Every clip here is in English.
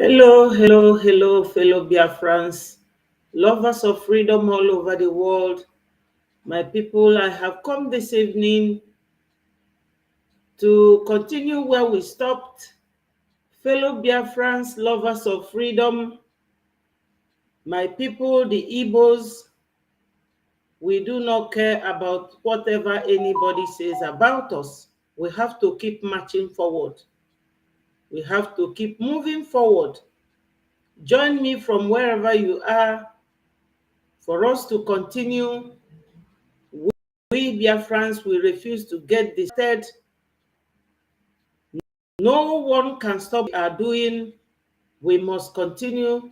Hello, hello, hello, fellow Biafrans, lovers of freedom all over the world. My people, I have come this evening to continue where we stopped. Fellow Biafrans, lovers of freedom, my people, the Igbos, we do not care about whatever anybody says about us. We have to keep marching forward. We have to keep moving forward. Join me from wherever you are for us to continue. We Biafrans, we refuse to get distracted. No one can stop what we are doing. We must continue.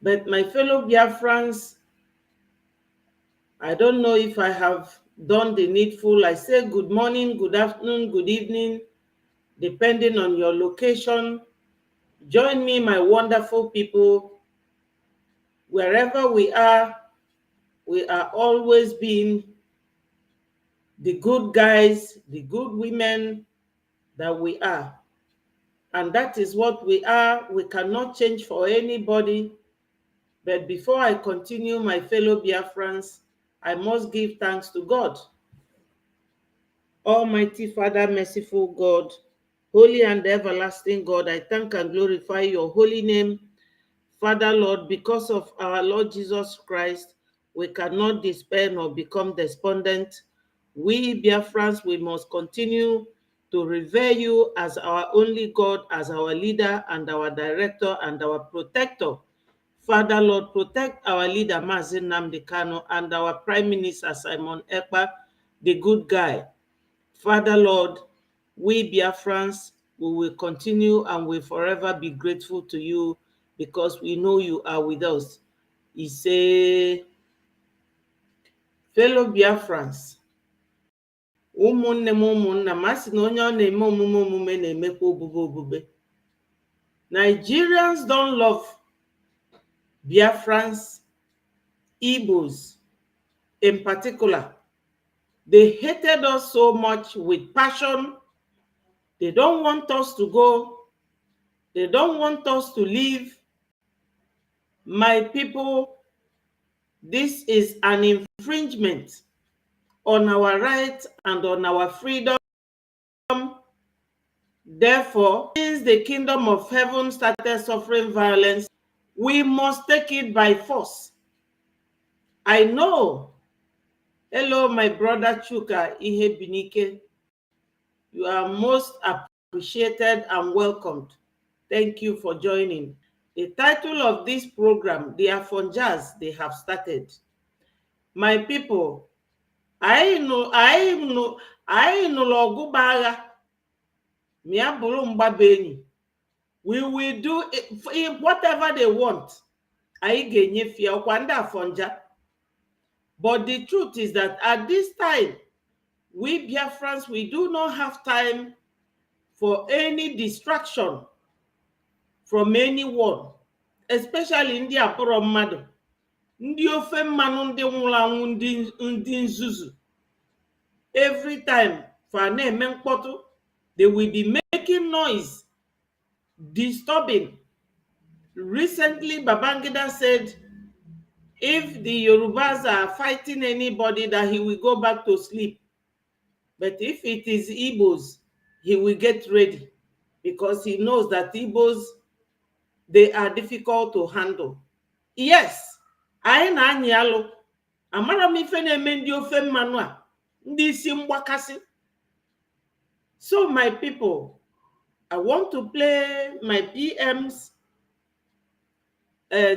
But my fellow Biafrans, I don't know if I have done the needful. I say good morning, good afternoon, good evening, depending on your location. Join me, my wonderful people. Wherever we are always being the good guys, the good women that we are. And that is what we are. We cannot change for anybody. But before I continue, my fellow Biafrans, I must give thanks to God. Almighty Father, merciful God, holy and everlasting God, I thank and glorify your holy name. Father, Lord, because of our Lord Jesus Christ, we cannot despair nor become despondent. We, Biafrans, we must continue to revere you as our only God, as our leader and our director and our protector. Father, Lord, protect our leader, Mazi Nnamdi Kanu, and our Prime Minister, Simon Ekpa, the good guy. Father, Lord, we Biafrans, we will continue and will forever be grateful to you because we know you are with us. He say, fellow Biafrans, ụmụnne m ụmụnna m, asị na onye ọ na-eme omume na-emekwa obube. Nigerians don't love Biafrans, Igbos in particular. They hated us so much with passion. They don't want us to go. They don't want us to leave. My people, this is an infringement on our rights and on our freedom. Therefore, since the kingdom of heaven started suffering violence, we must take it by force. I know. Hello, my brother Chuka Ihebinike. You are most appreciated and welcomed. Thank you for joining. The title of this program, the Afonjas they have started. My people, I know Logubaga. We will do it, whatever they want. But the truth is that at this time, we Biafrans, we do not have time for any distraction from anyone, especially in the Aporo Mado. Ndị ofe mmanụ ndị nwụrụ anwụ ndị nzuzu. Every time for na-eme mkpọtụ, they will be making noise, disturbing. Recently, Babangida said if the Yorubas are fighting anybody, that he will go back to sleep. But if it is Igbos, he will get ready because he knows that Igbos, they are difficult to handle. Yes, anyị na-anyị alụ. Amara m ife na-eme ndị ofe mmanụ a, ndị isi mgbakasị. So my people, I want to play my PM's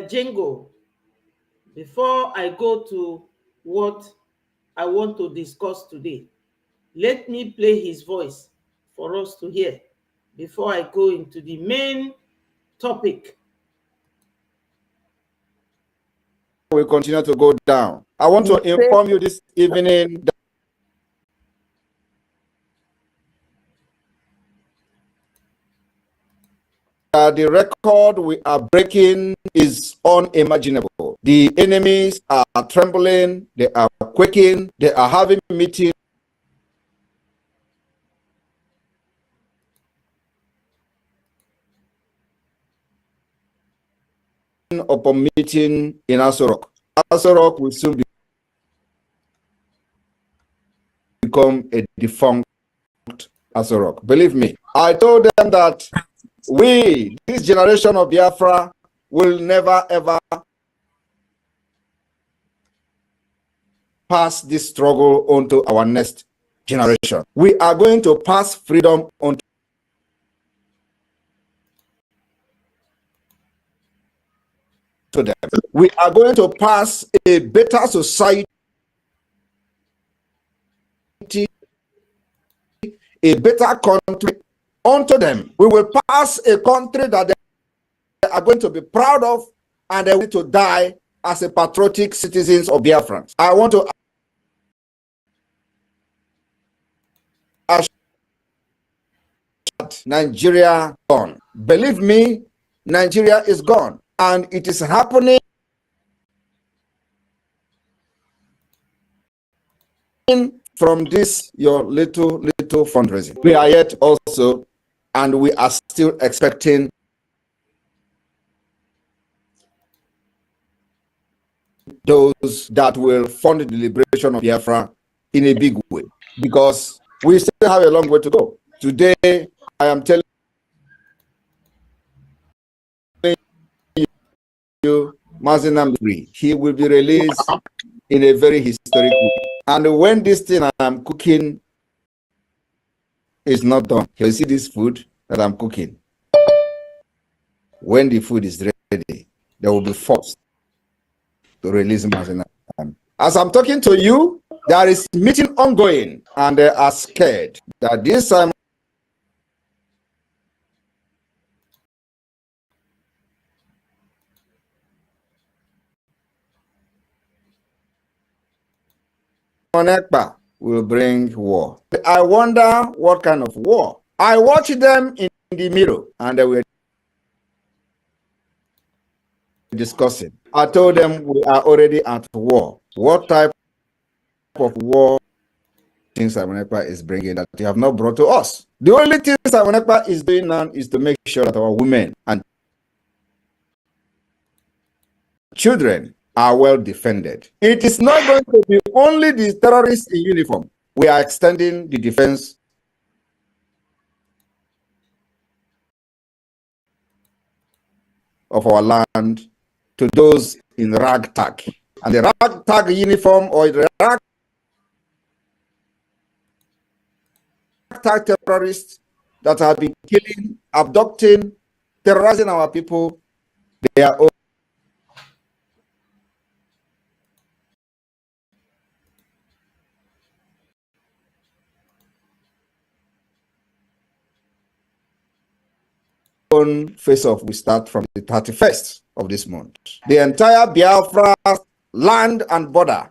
jingle before I go to what I want to discuss today. Let me play his voice for us to hear before I go into the main topic. We continue to go down. I want to inform you this evening that the record we are breaking is unimaginable. The enemies are trembling, they are quaking, they are having meetings. upon meeting in Aso Rock. Aso Rock will soon become a defunct Aso Rock. Believe me, I told them that we, this generation of Biafra, will never ever pass this struggle on to our next generation. We are going to pass freedom on to them. We are going to pass a better society, a better country onto them. We will pass a country that they are going to be proud of, and they will to die as a patriotic citizens of Biafrans. I want to assure that Nigeria gone. Believe me, Nigeria is gone, and it is happening from this your little fundraising. We are yet also, and we are still expecting those that will fund the liberation of Biafra in a big way, because we still have a long way to go. Today, I am telling you, Mazinam free. He will be released in a very historic way. And when this thing I'm cooking is not done, you'll see this food that I'm cooking. When the food is ready, they will be forced to release Mazinam. As I'm talking to you, there is meeting ongoing, and they are scared that this time Onekpa will bring war. I wonder what kind of war. I watched them in the mirror, and they were discussing. I told them we are already at war. What type of war things Onekpa is bringing that they have not brought to us? The only thing Onekpa is doing now is to make sure that our women and children are well defended. It is not going to be only the terrorists in uniform. We are extending the defense of our land to those in ragtag. And the ragtag uniform or the ragtag terrorists that have been killing, abducting, terrorizing our people, they are all face off. We start from the 31st of this month. The entire Biafra land and border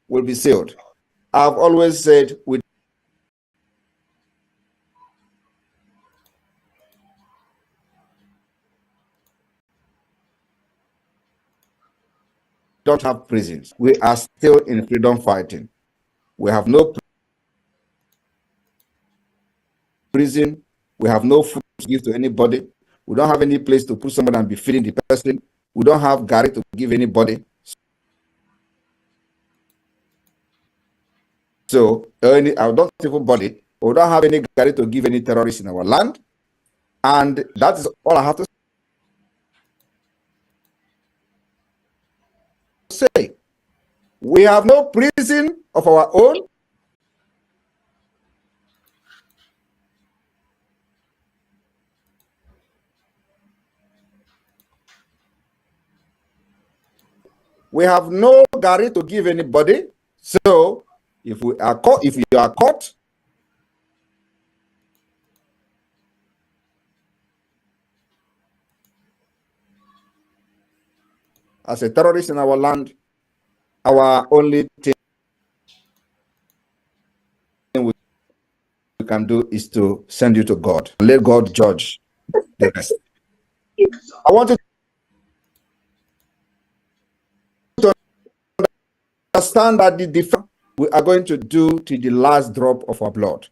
will be sealed. I've always said we don't have prisons. We are still in freedom fighting. We have no prison. We have no food to give to anybody. We don't have any place to put somebody and be feeding the person. We don't have Gary to give anybody. So, I don't even body. We don't have any Gary to give any terrorists in our land. And that is all I have to say. We have no prison of our own. We have no Gary to give anybody. So if we are caught, if you are caught, as a terrorist in our land, our only thing we can do is to send you to God. Let God judge the rest. I want you to understand that the defense we are going to do to the last drop of our blood.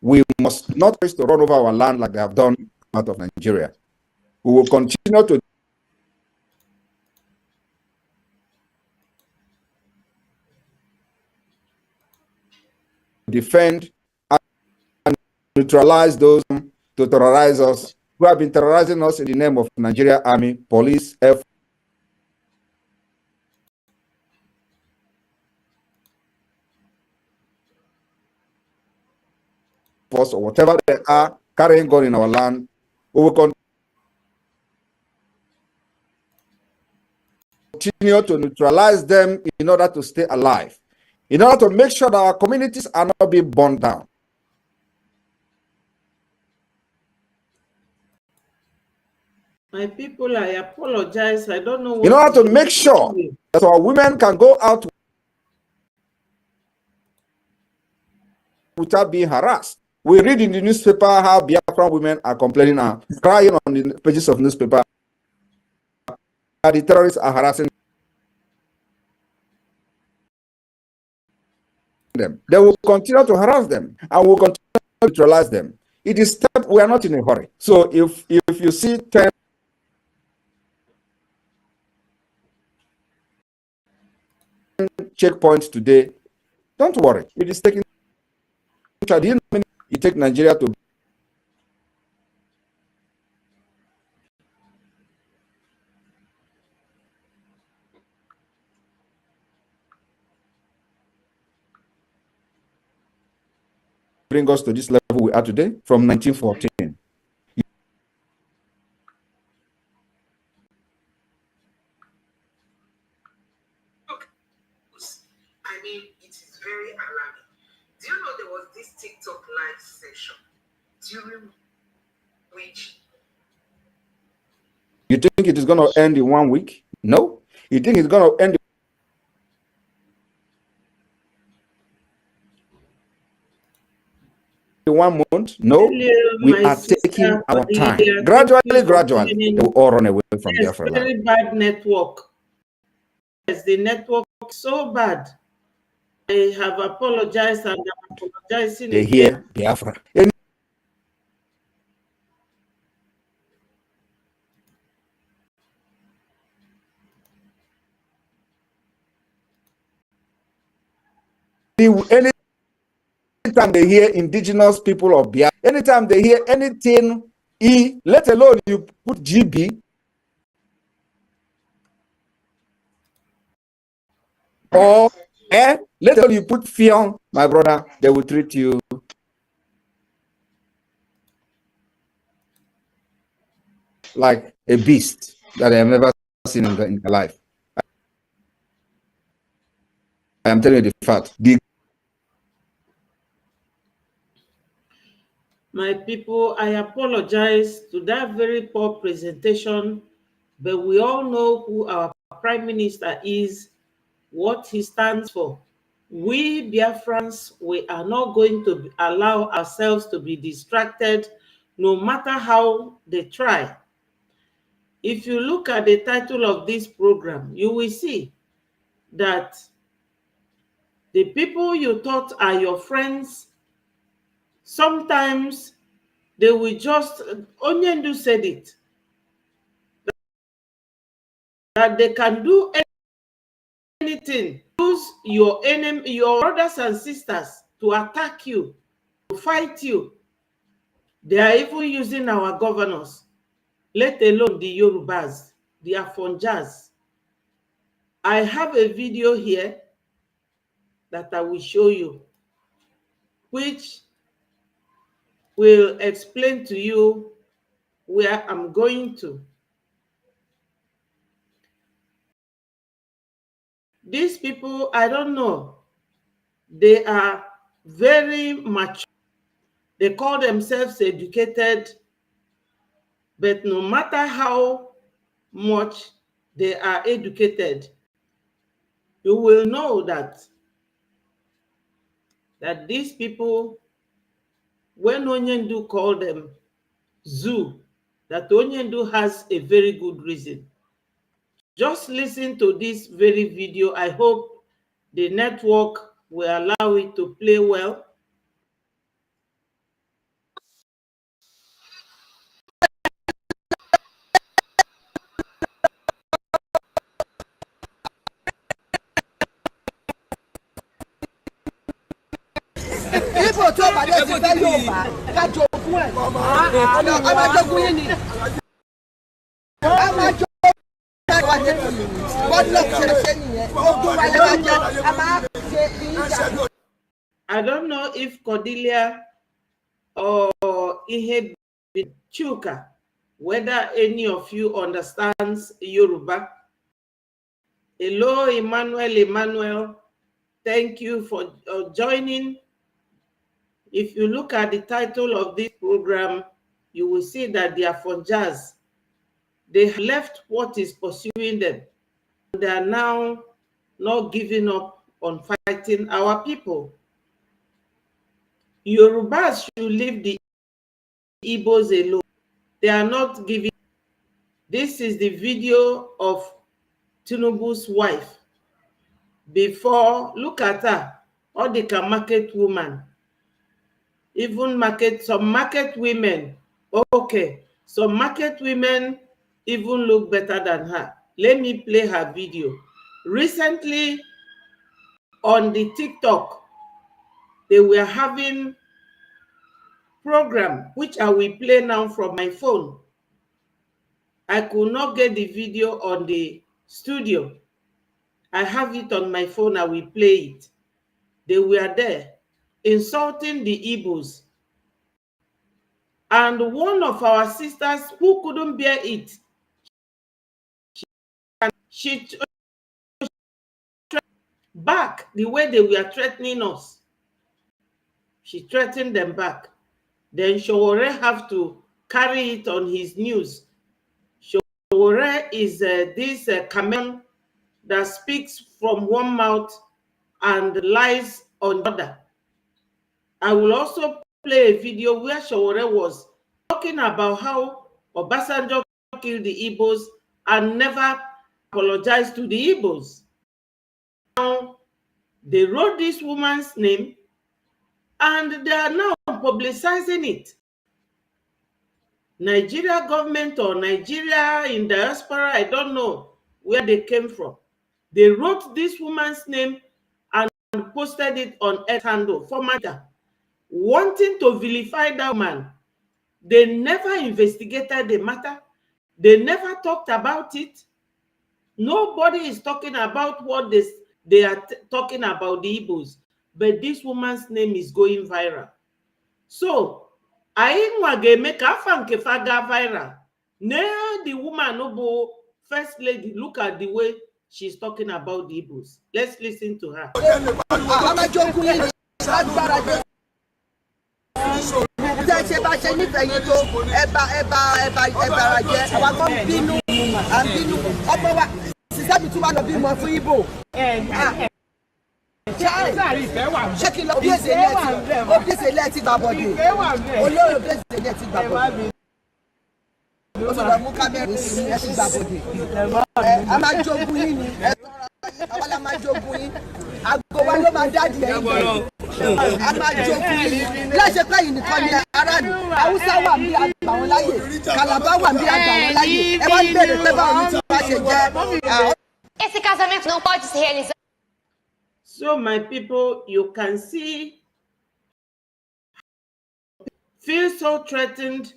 We must not try to run over our land like they have done out of Nigeria. We will continue to defend and neutralize those to terrorize us, who have been terrorizing us in the name of Nigeria Army, Police, Air Force, or whatever they are carrying on in our land. We will continue to neutralize them in order to stay alive, in order to make sure that our communities are not being burned down. My people, I apologize. I don't know what. In order to make sure that our women can go out without being harassed. We read in the newspaper how Biafran women are complaining and crying on the pages of newspaper that the terrorists are harassing them. They will continue to harass them and will continue to neutralize them. It is step. We are not in a hurry. So if you see 10 checkpoints today, don't worry. It is taking. You take Nigeria to bring us to this level we are today from 1914. I mean, it is very alarming. Do you know there was this TikTok live session during which you think it is going to end in 1 week? No. You think it's going to end in 1 month? No. We are taking our time. Gradually, they will all run away from Biafra land. Very bad network. Yes, the network is so bad. I have apologized and I'm apologizing They again. hear Biafra. Anytime they hear indigenous people of Biafra, anytime they hear anything E, let alone you put GB, or let alone you put Fion, my brother, they will treat you like a beast that I have never seen in their life. I am telling you the fact. My people, I apologize to that very poor presentation, but we all know who our Prime Minister is, what he stands for. We Biafrans, we are not going to allow ourselves to be distracted, no matter how they try. If you look at the title of this program, you will see that the people you thought are your friends, sometimes they will just, Onyendu said it, that they can do anything, use your enemy, your brothers and sisters to attack you, to fight you. They are even using our governors, let alone the Yorubas, the Afonjas. I have a video here that I will show you, which will explain to you where I'm going to. These people, I don't know, they are very mature. They call themselves educated, but no matter how much they are educated, you will know that these people, when Onyendu called them zoo, that Onyendu has a very good reason. Just listen to this very video. I hope the network will allow it to play well. Ibo tó bá dé ti fẹ́ yóò bá ká jogún ẹ̀. A máa jogún yín ni. A máa jogún ẹ̀ wá jẹ́ kí Goodluck ṣe nìyẹn. Ogun wa lè wá jẹ́ a máa ṣe ìjà. I don't know if Cordelia or Ihe Chuka, whether any of you understands Yoruba. Hello, Emmanuel. Thank you for joining. If you look at the title of this program, you will see that the Afonjas, they have left what is pursuing them. They are now not giving up on fighting our people. Yorubas should leave the Igbos alone. They are not giving. This is the video of Tinubu's wife. Before, look at her, all the market woman. Even some market women. Okay, some market women even look better than her. Let me play her video. Recently, on the TikTok, they were having program, which I will play now from my phone. I could not get the video on the studio. I have it on my phone. I will play it. They were there insulting the Igbos. And one of our sisters who couldn't bear it, she back the way they were threatening us. She threatened them back. Then Showore have to carry it on his news. Showore is this chameleon that speaks from one mouth and lies on the other. I will also play a video where Showore was talking about how Obasanjo killed the Igbos and never apologized to the Igbos. Now, they wrote this woman's name and they are now publicizing it. Nigeria government or Nigeria in diaspora, I don't know where they came from. They wrote this woman's name and posted it on X handle for matter, wanting to vilify that woman. They never investigated the matter. They never talked about it. Nobody is talking about what they are talking about the Igbos, but this woman's name is going viral. So, I make a faga viral. Now the woman no first lady, look at the way she's talking about the Igbos. Let's listen to her. Esse casamento não pode se realizar. So, my people, you can see, feel so threatened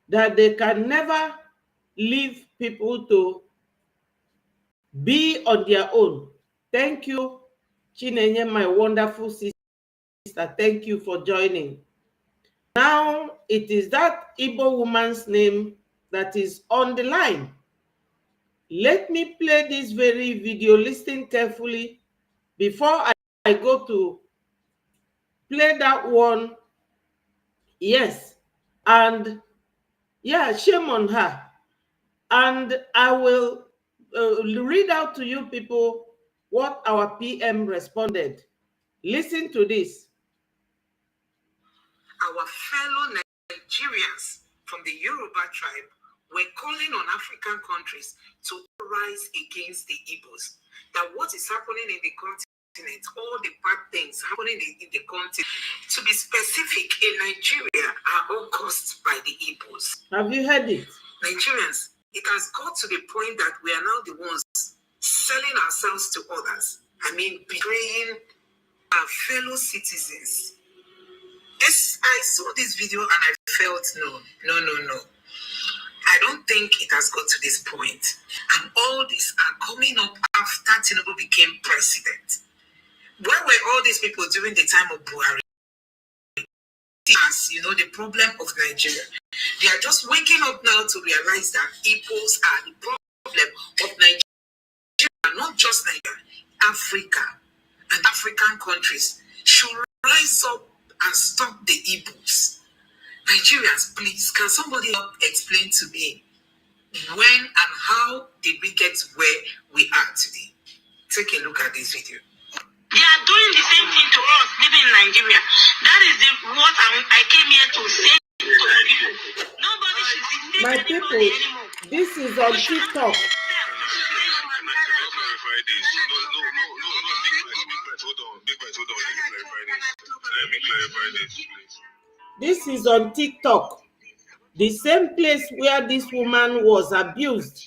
that they can never leave people to be on their own. Thank you, Chinenye, my wonderful sister. Thank you for joining. Now, it is that Igbo woman's name that is on the line. Let me play this very video. Listen carefully before I go to play that one. Yes. And yeah, shame on her. And I will read out to you people what our PM responded. Listen to this. Our fellow Nigerians from the Yoruba tribe were calling on African countries to rise against the Igbos. That what is happening in the continent, all the bad things happening in the continent, to be specific, in Nigeria, are all caused by the Igbos. Have you heard it? Nigerians, it has got to the point that we are now the ones selling ourselves to others. I mean, betraying our fellow citizens. Yes, I saw this video and I felt no. I don't think it has got to this point. And all these are coming up after Tinubu became president. Where were all these people during the time of Buhari? As you know, the problem of Nigeria. They are just waking up now to realize that Igbos are the problem of Nigeria, not just Nigeria, Africa and African countries should rise up and stop the Igbos. Nigerians, please, can somebody explain to me when and how did we get to where we are today? Take a look at this video. They are doing the same thing to us living in Nigeria. That is what I came here to say to people. Nobody should deceive My anybody people, anymore. this is on TikTok. Can I clarify this? No, Big Bite, hold on. Let me clarify this, please. This is on TikTok. The same place where this woman was abused.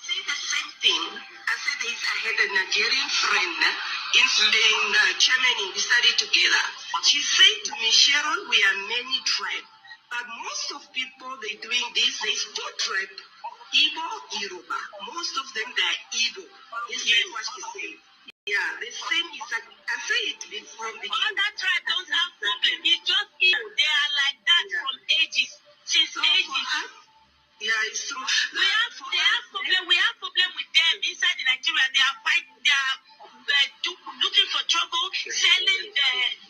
Say the same thing. I said this. I had a Nigerian friend in Germany. We studied together. She said to me, Sharon, we are many tribes, but most of people they doing this. There's two tribes, Igbo, Yoruba. Most of them they are Igbo. This is what she said. Yeah, the same is like I say it from the other tribe don't have problem. It's just Igbo. They are like that from ages. Since ages. Yeah, it's true. We have problem with them inside the Nigeria. They are fighting. They are looking for trouble, selling,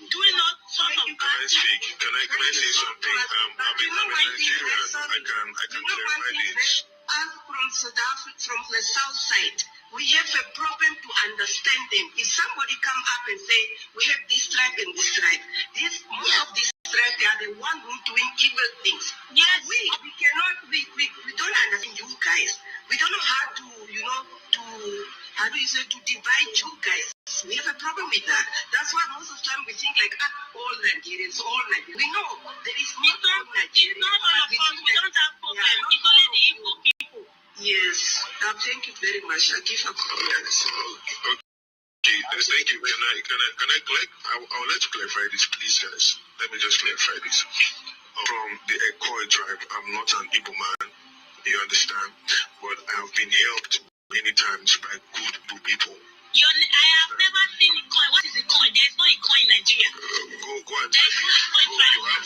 doing all sorts of. Can I speak? Can I say something? I'm a Nigerian. I can clarify this. Us from South Africa, from the south side, we have a problem to understand them. If somebody come up and say we have this tribe and this tribe, most of these tribes they are the one who doing evil things. Yes, we cannot we don't understand you guys. We don't know how to to divide you guys. We have a problem with that. That's why most of the time we think like all Nigerians, We know there is not all Nigerians. It's not all of us. We don't have problem. It's only the Igbo people. Yes. Thank you very much. I give up. Okay, thank you. Can I collect? I'll let you clarify this, please, guys. Let me just clarify this. From the Ekoi tribe, I'm not an Igbo man. You understand? But I've been helped many times by good people. I have never seen a coin. What is a coin? There's no coin in Nigeria. Go and type it.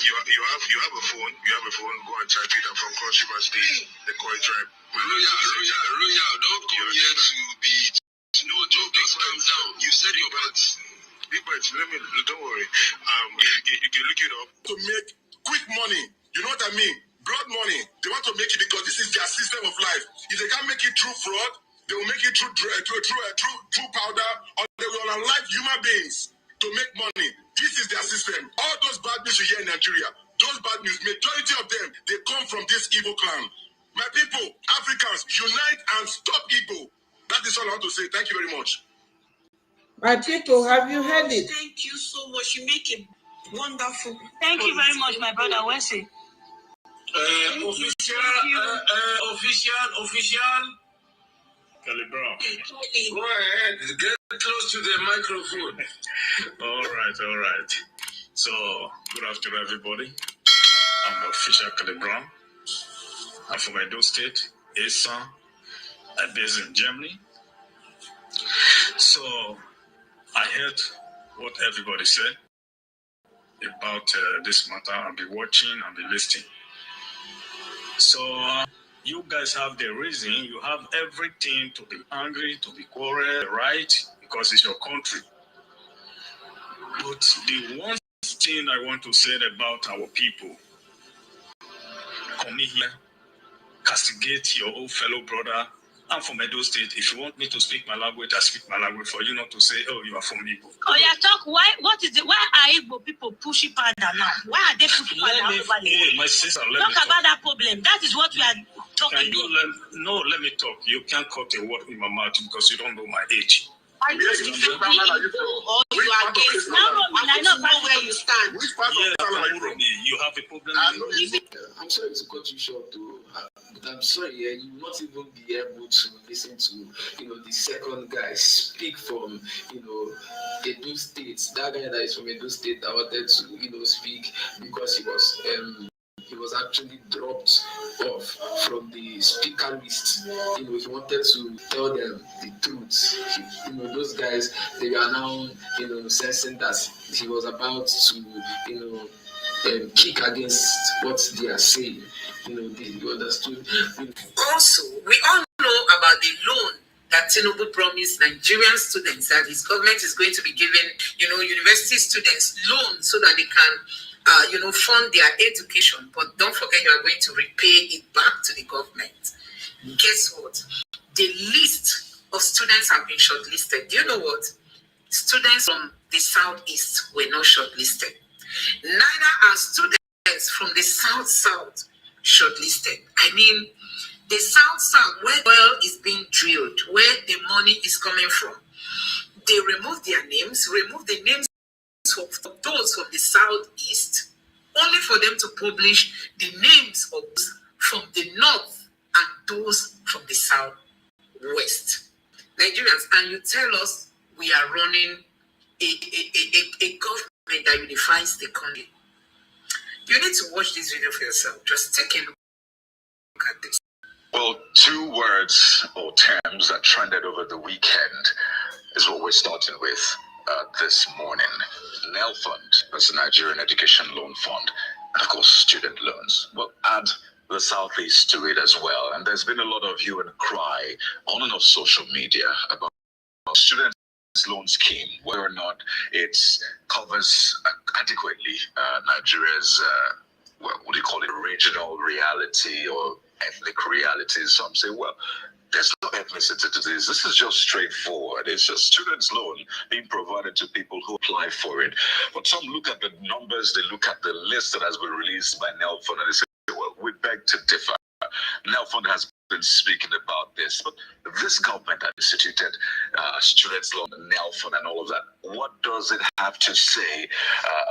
You have a phone. Go and type it. I'm from Cross River State, the Koi tribe. Royal, don't come here to be. No, just calm down. You said your words. Big Bites, don't worry. You can look it up. To make quick money, you know what I mean? Blood money. They want to make it because this is their system of life. If they can't make it through fraud, they will make it through powder, or they will unalive human beings to make money. This is their system. All those bad news you hear in Nigeria, those bad news, majority of them, they come from this Igbo clan. My people, Africans, unite and stop Igbo. That is all I want to say. Thank you very much. My people, have you heard it? Thank you so much. You make it wonderful. Thank you very much, my brother. Wesley. Official. Calibra. Go ahead. Get close to the microphone. All right. So, good afternoon, everybody. I'm Official Calibra. I'm from Edo State, Esan. I'm based in Germany. So, I heard what everybody said about this matter. I'll be watching and be listening. So, you guys have the reason, you have everything to be angry, to be quarrel, right? Because it's your country. But the one thing I want to say about our people, come here, castigate your old fellow brother. I'm from Edo State. If you want me to speak my language, I speak my language for you not to say, oh, you are from Igbo. Oh, yeah, talk. Why are Igbo people pushing powder now? Why are they pushing powder over Hey, my sister, talk about that problem. That is what we are talking about. Let me talk. You can't cut a word in my mouth because you don't know my age. Are you defending Igbo or you are against? I know where you stand. Which part of you have a problem. I'm sorry to cut you short, though. But I'm sorry, you will not even be able to listen to, the second guy speak from, Edo State. That guy that is from Edo State that wanted to, speak because he was actually dropped off from the speaker list. He wanted to tell them the truth. Those guys, they are now, sensing that he was about to, kick against what they are saying. They understood. Also, we all know about the loan that Tinubu promised Nigerian students, that his government is going to be giving, university students loans so that they can, fund their education. But don't forget, you are going to repay it back to the government. Guess what? The list of students have been shortlisted. Do you know what? Students from the southeast were not shortlisted. Neither are students from the south shortlisted. I mean, the south, where oil is being drilled, where the money is coming from, they remove their names, remove the names of those from the southeast, only for them to publish the names of those from the north and those from the southwest. Nigerians, and you tell us we are running a government that unifies the country. You need to watch this video for yourself. Just take a look at this. Well, two words or terms that trended over the weekend is what we're starting with this morning. NEL Fund, that's the Nigerian Education Loan Fund, and of course, student loans. Well, add the Southeast to it as well. And there's been a lot of hue and cry on and off social media about student loan scheme, whether or not it covers adequately Nigeria's, what do you call it, regional reality or ethnic realities. Some say, well, there's no ethnicity to this. This is just straightforward. It's just students' loan being provided to people who apply for it. But some look at the numbers, they look at the list that has been released by NEL Fund, and they say, well, we beg to differ. NEL Fund has been speaking about this, but this government that instituted students' loan, NEL Fund, and all of that, what does it have to say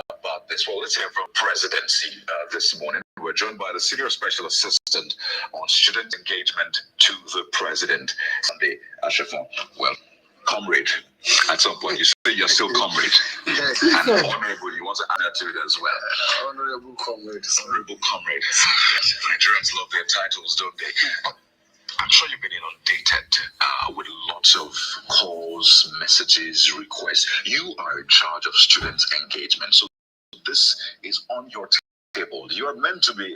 about this? Well, let's hear from presidency this morning. We're joined by the Senior Special Assistant on Student Engagement to the President, Sunday Ashafon. Well, comrade, at some point you say you're still comrade. Yes. And honorable, you want to add that to it as well. Honorable comrade. Honorable comrade. Yes, Nigerians love their titles, don't they? I'm sure you've been inundated with lots of calls, messages, requests. You are in charge of student engagement, so this is on your table. You are meant to be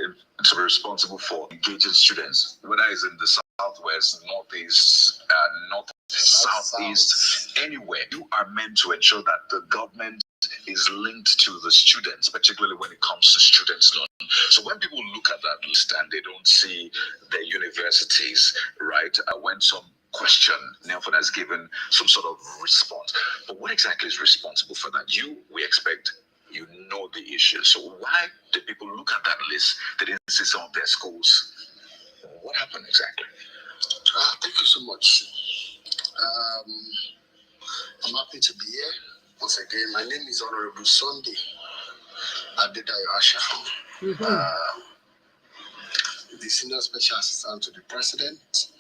responsible for engaging students, whether it's in the southwest, northeast, north, southeast, anywhere. You are meant to ensure that the government is linked to the students, particularly when it comes to students' loan. So when people look at that list and they don't see the universities, right, when some question, Nelford has given some sort of response. But what exactly is responsible for that? We expect you know the issue. So why did people look at that list? They didn't see some of their schools. What happened exactly? Thank you so much. I'm happy to be here. Once again, my name is Honorable Sunday Adedayo Asha, the Senior Special Assistant to the President.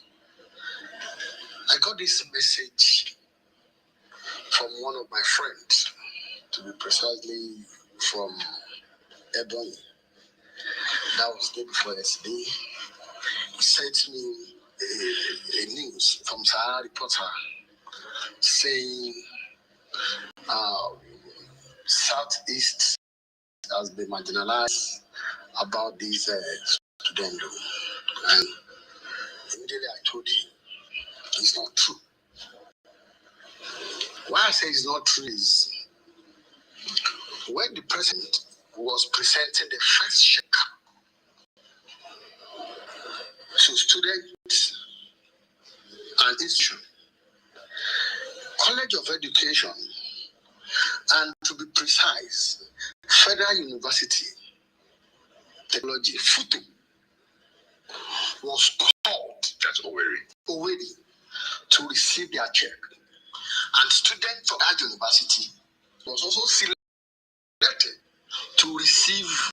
I got this message from one of my friends, to be precisely from Ebony. That was the day before yesterday. He sent me a news from Sahara Reporter saying Southeast has been marginalized about this student loan. And immediately I told him it's not true. Why I say it's not true is when the president was presenting the first check to students and institutions, College of Education, and to be precise, Federal University Technology, FUTU, was called, that's already to receive their check. And students from that university was also selected to receive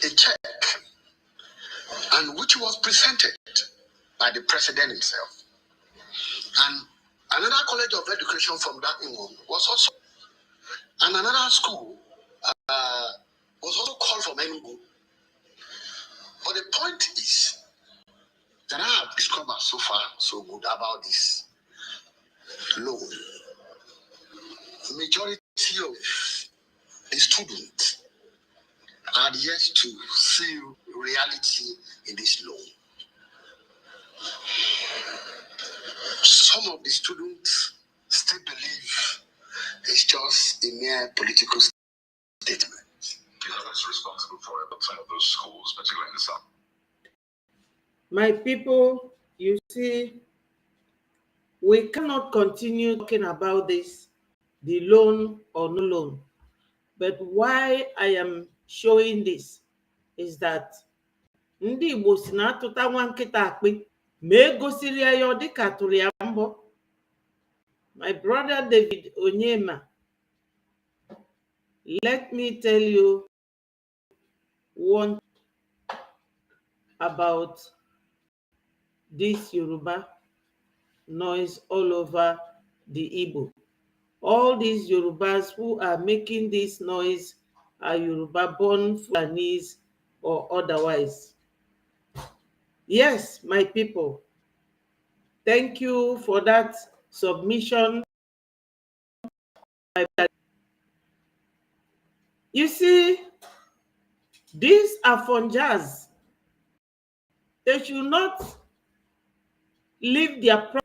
a check. and which was presented by the president himself. And another college of education from that England was also, and another school was also called from Enugu. But the point is that I have discovered so far so good about this loan. Majority of the students are yet to see reality in this loan. Some of the students still believe it's just a mere political statement. That's responsible for some of those schools, particularly in the south. My people, you see, we cannot continue talking about this, the loan or no loan. But why I am showing this is that ndị Igbo si na atụta nwa nkịta akpị ma egosiri ya ọ dịka tụrụ ya mbọ. My brother David Onyema, let me tell you one about this Yoruba noise all over the Igbo. All these Yorubas who are making this noise are Yoruba born Fulanese or otherwise. Yes, my people, thank you for that submission. You see, these Afonjas, they should not leave their problem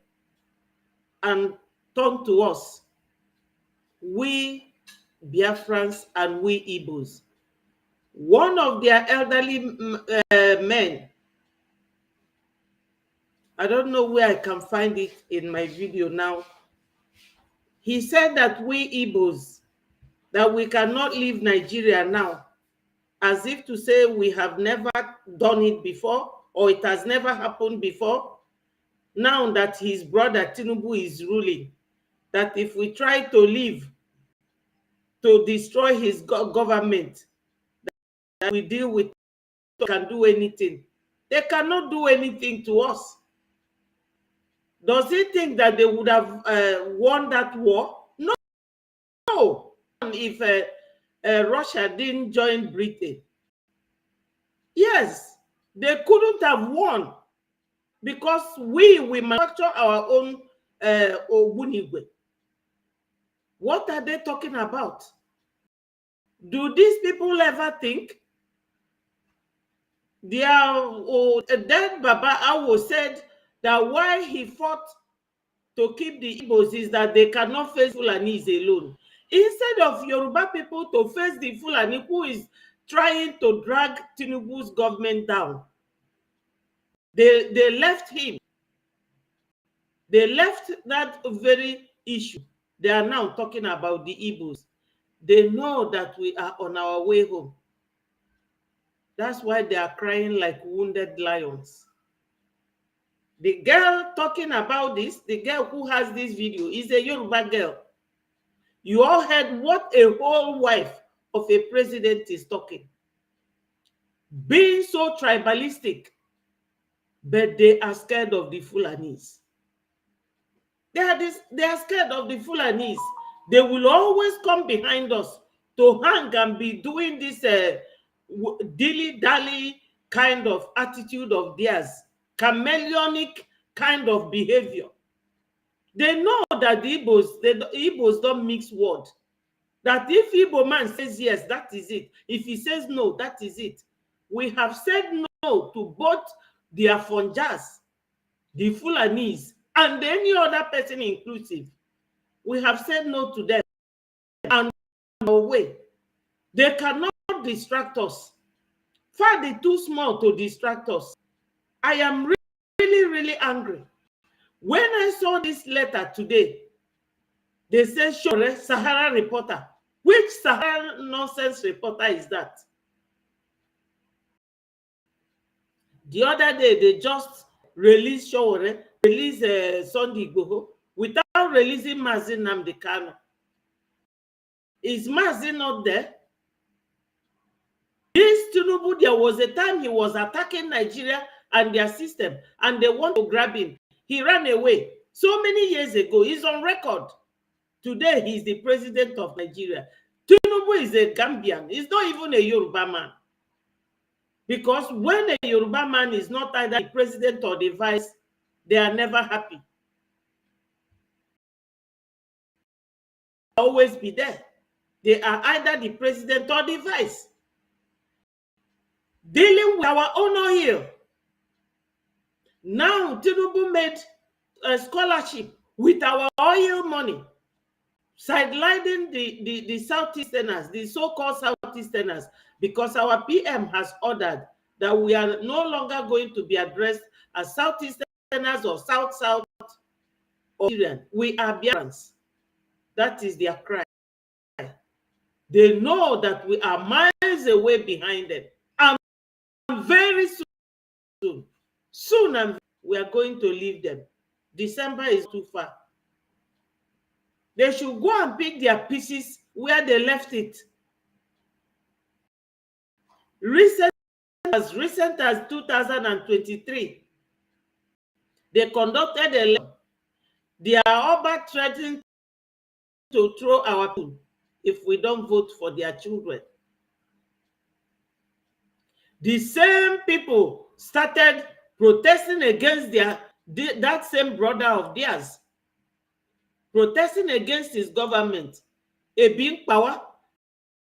and turn to us, we Biafrans and we Igbos. One of their elderly men, I don't know where I can find it in my video now, he said that we Igbos, that we cannot leave Nigeria now, as if to say we have never done it before or it has never happened before. Now that his brother Tinubu is ruling, that if we try to leave to destroy his government, that we deal with, can do anything. They cannot do anything to us. Does he think that they would have won that war? No. No. If Russia didn't join Britain, yes, they couldn't have won, because we manufacture our own Ogunigwe. What are they talking about? Do these people ever think? Then Baba Awo said that why he fought to keep the Igbos is that they cannot face Fulanis alone. Instead of Yoruba people to face the Fulani who is trying to drag Tinubu's government down, they left him. They left that very issue. They are now talking about the Igbos. They know that we are on our way home. That's why they are crying like wounded lions. The girl talking about this, the girl who has this video, is a Yoruba girl. You all heard what a whole wife of a president is talking. Being so tribalistic, but they are scared of the Fulanis. They are scared of the Fulanis. They will always come behind us to hang and be doing this dilly-dally kind of attitude of theirs, chameleonic kind of behavior. They know that the Igbos don't mix words. That if Igbo man says yes, that is it. If he says no, that is it. We have said no to both the Afonjas, the Fulanis, and any other person inclusive. We have said no to them. And no way. They cannot distract us. Far they too small to distract us. I am really, really angry. When I saw this letter today, they said, sure, Sahara reporter. Which Sahara nonsense reporter is that? The other day, they just released Shore, released Sunday Igboho, without releasing Mazin Nnamdi Kanu. Is Mazin not there? This Tinubu, there was a time he was attacking Nigeria and their system, and they want to grab him. He ran away so many years ago. He's on record. Today, he's the president of Nigeria. Tinubu is a Gambian. He's not even a Yoruba man. Because when a Yoruba man is not either the president or the vice, they are never happy. Always be there. They are either the president or the vice. Dealing with our honor here. Now, Tinubu made a scholarship with our oil money, sidelining the Southeasterners, the so-called Southeasterners, because our PM has ordered that we are no longer going to be addressed as Southeasterners or South-South or Syrian. We are Biafrans. That is their cry. They know that we are miles away behind them. And very soon we are going to leave them. December is too far. They should go and pick their pieces where they left it. As recent as 2023, they conducted a election. They are all but threatening to throw our people if we don't vote for their children. The same people started protesting against that same brother of theirs, protesting against his government, a being power,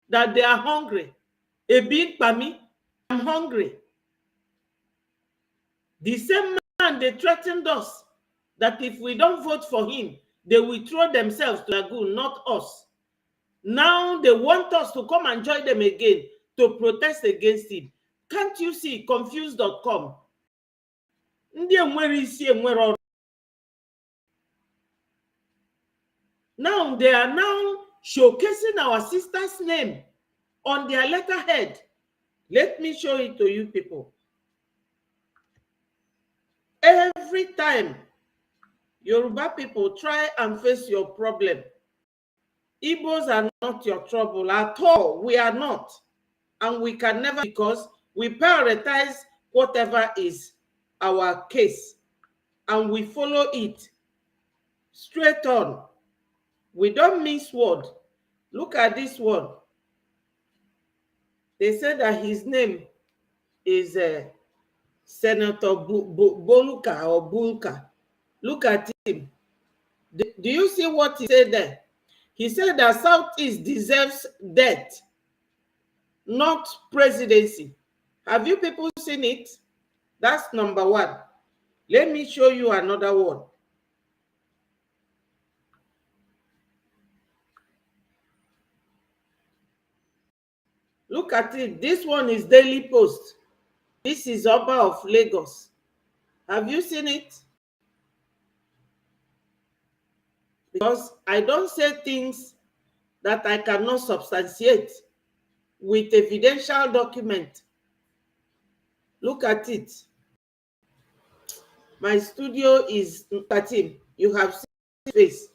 that they are hungry. A being pami, I'm hungry. The same man, they threatened us that if we don't vote for him, they will throw themselves to Lagoon, not us. Now they want us to come and join them again to protest against him. Can't you see? Confused.com. Now they are now showcasing our sister's name on their letterhead. Let me show it to you people. Every time Yoruba people try and face your problem, Igbos are not your trouble at all. We are not. And we can never, because we prioritize whatever is our case and we follow it straight on. We don't miss word. Look at this one. They said that his name is Senator Boluka or Bulka. Look at him. Do you see what he said there? He said that Southeast deserves death, not presidency. Have you people seen it? That's number one. Let me show you another one. Look at it. This one is Daily Post. This is Oba of Lagos. Have you seen it? Because I don't say things that I cannot substantiate with evidential document. Look at it. My studio is at him. You have seen his face.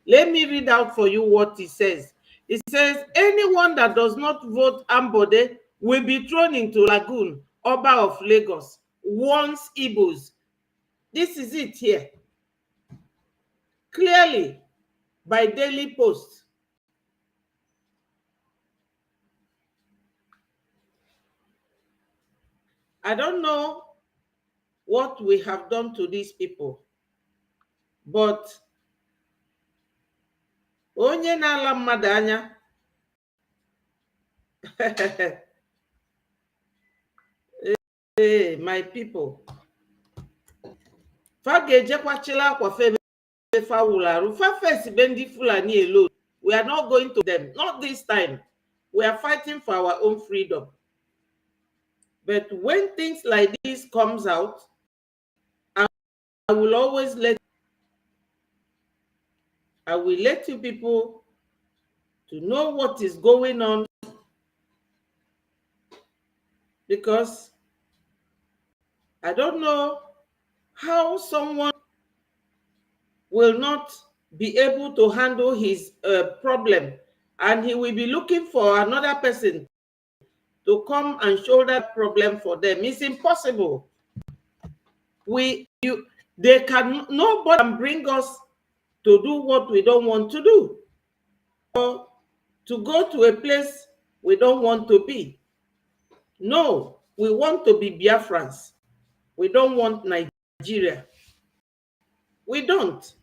Let me read out for you what he says. It says, anyone that does not vote Ambode will be thrown into Lagoon, Oba of Lagos, warns Igbos. This is it here. Clearly, by Daily Post. I don't know what we have done to these people, but onye na-ala mmadụ anya. Hey, my people. We are not going to them. Not this time. We are fighting for our own freedom. But when things like this comes out, I will always let you people to know what is going on, because I don't know how someone will not be able to handle his problem, and he will be looking for another person to come and shoulder problem for them. It's impossible. Nobody can bring us to do what we don't want to do, or to go to a place we don't want to be. No, we want to be Biafrans. We don't want Nigeria. We don't.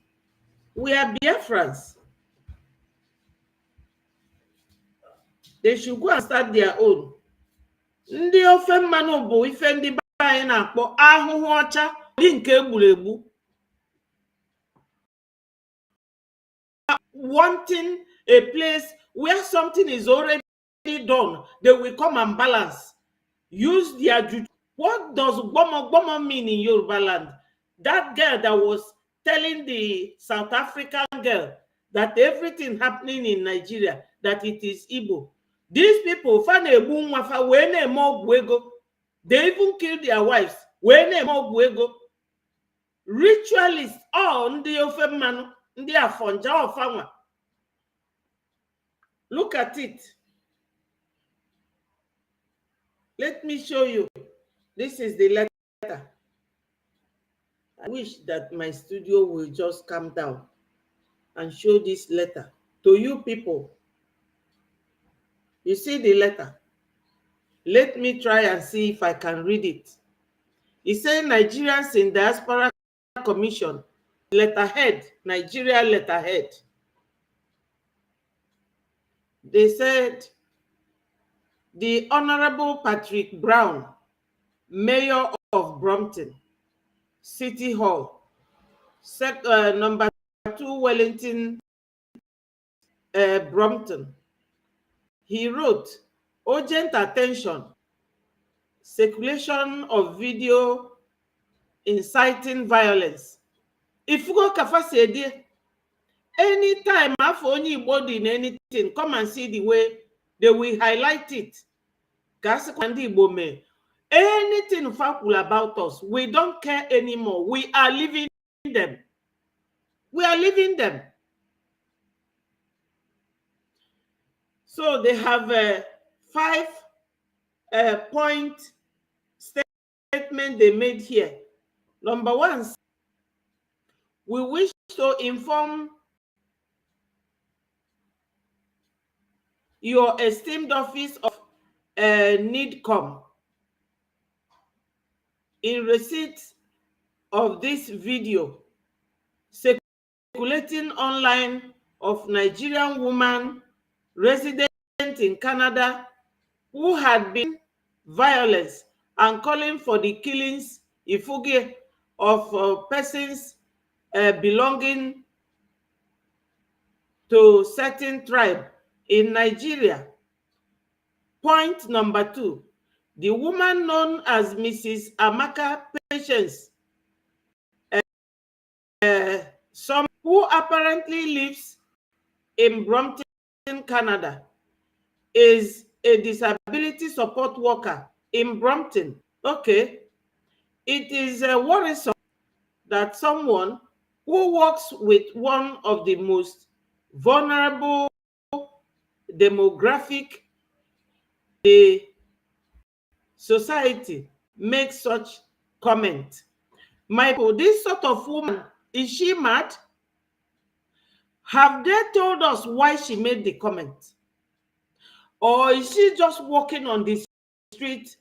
We are Biafrans. They should go and start their own. Ndị ofe mmanụ bụ ife ndị be anyị na-akpọ ahụhụ ọcha dị nke egburegbu. Wanting a place where something is already done, they will come and balance. Use their juju. What does Gbomo mean in Yoruba land? That girl that was telling the South African girl that everything happening in Nigeria, that it is Igbo. These people, they even kill their wives. Ritualists, ndị ofe mmanụ, ndị Afonja ọfanwa. Look at it. Let me show you. This is the letter. I wish that my studio will just calm down and show this letter to you people. You see the letter? Let me try and see if I can read it. It says Nigerians in Diaspora Commission, letterhead, Nigeria letterhead. They said, the Honorable Patrick Brown, Mayor of Brompton, City Hall, number 2 Wellington, Brompton. He wrote, urgent attention, circulation of video inciting violence. If you go kafasi anytime after only body in anything, come and see the way they will highlight it. Anything factual about us, we don't care anymore. We are living them. We are living them. So they have a 5-point statement they made here. Number 1, we wish to inform your esteemed office of NIDCOM in receipt of this video circulating online of Nigerian woman resident in Canada who had been violence and calling for the killings ifuge of persons belonging to certain tribe in Nigeria. Point number 2, the woman known as Mrs. Amaka Patience, some who apparently lives in Brompton, Canada, is a disability support worker in Brompton. Okay, it is worrisome that someone who works with one of the most vulnerable demographic the society makes such comment. Michael, this sort of woman, is she mad? Have they told us why she made the comment? Or is she just walking on the street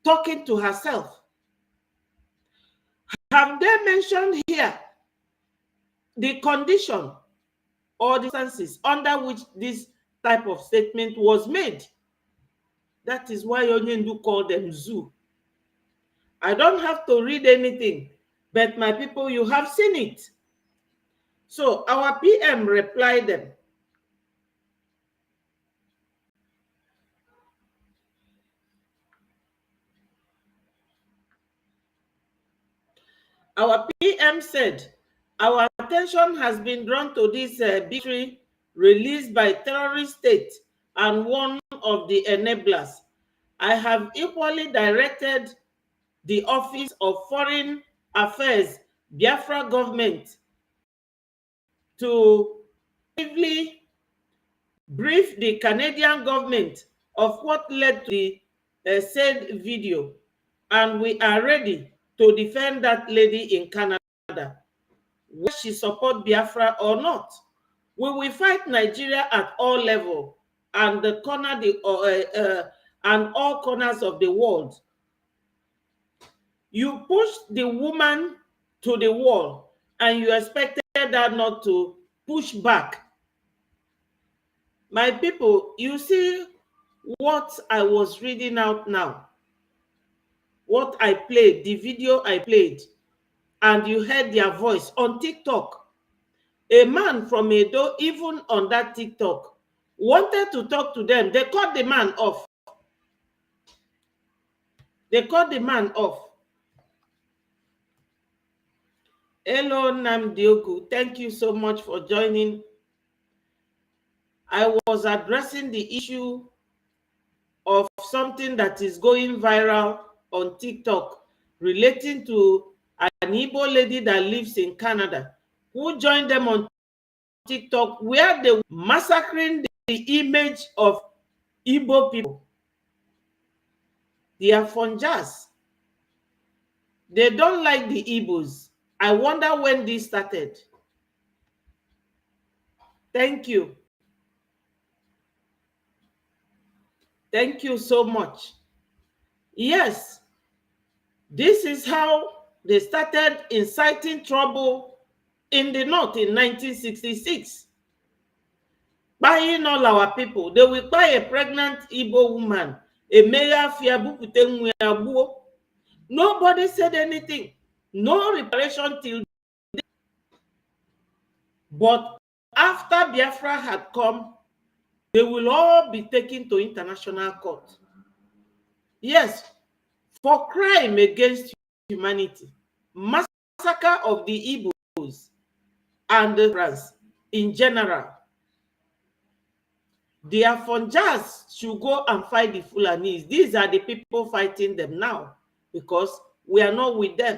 talking to herself? Have they mentioned here the condition or the circumstances under which this type of statement was made? That is why Onyendu called them zoo. I don't have to read anything, but my people, you have seen it. So our PM replied them. Our PM said, our attention has been drawn to this victory released by terrorist state and one of the enablers. I have equally directed the Office of Foreign Affairs, Biafra government, to brief the Canadian government of what led to the said video, and we are ready to defend that lady in Canada, whether she support Biafra or not. We will fight Nigeria at all levels and and all corners of the world. You pushed the woman to the wall, and you expected her not to push back. My people, you see what I was reading out now, what I played, the video I played, and you heard their voice on TikTok. A man from Edo, even on that TikTok, wanted to talk to them. They cut the man off. They cut the man off. Hello, Namdioku. Thank you so much for joining. I was addressing the issue of something that is going viral on TikTok relating to an Igbo lady that lives in Canada who joined them on TikTok where they were massacring the image of Igbo people. The Afonjas. They don't like the Igbos. I wonder when this started. Thank you. Thank you so much. Yes, this is how they started inciting trouble in the north in 1966. Buying all our people. They will buy a pregnant Igbo woman. A mayor fiabu. Nobody said anything. No reparation till. But after Biafra had come, they will all be taken to international court. Yes, for crime against humanity, massacre of the Igbos and the Biafrans in general. The Afonjas should go and fight the Fulanis. These are the people fighting them now because we are not with them.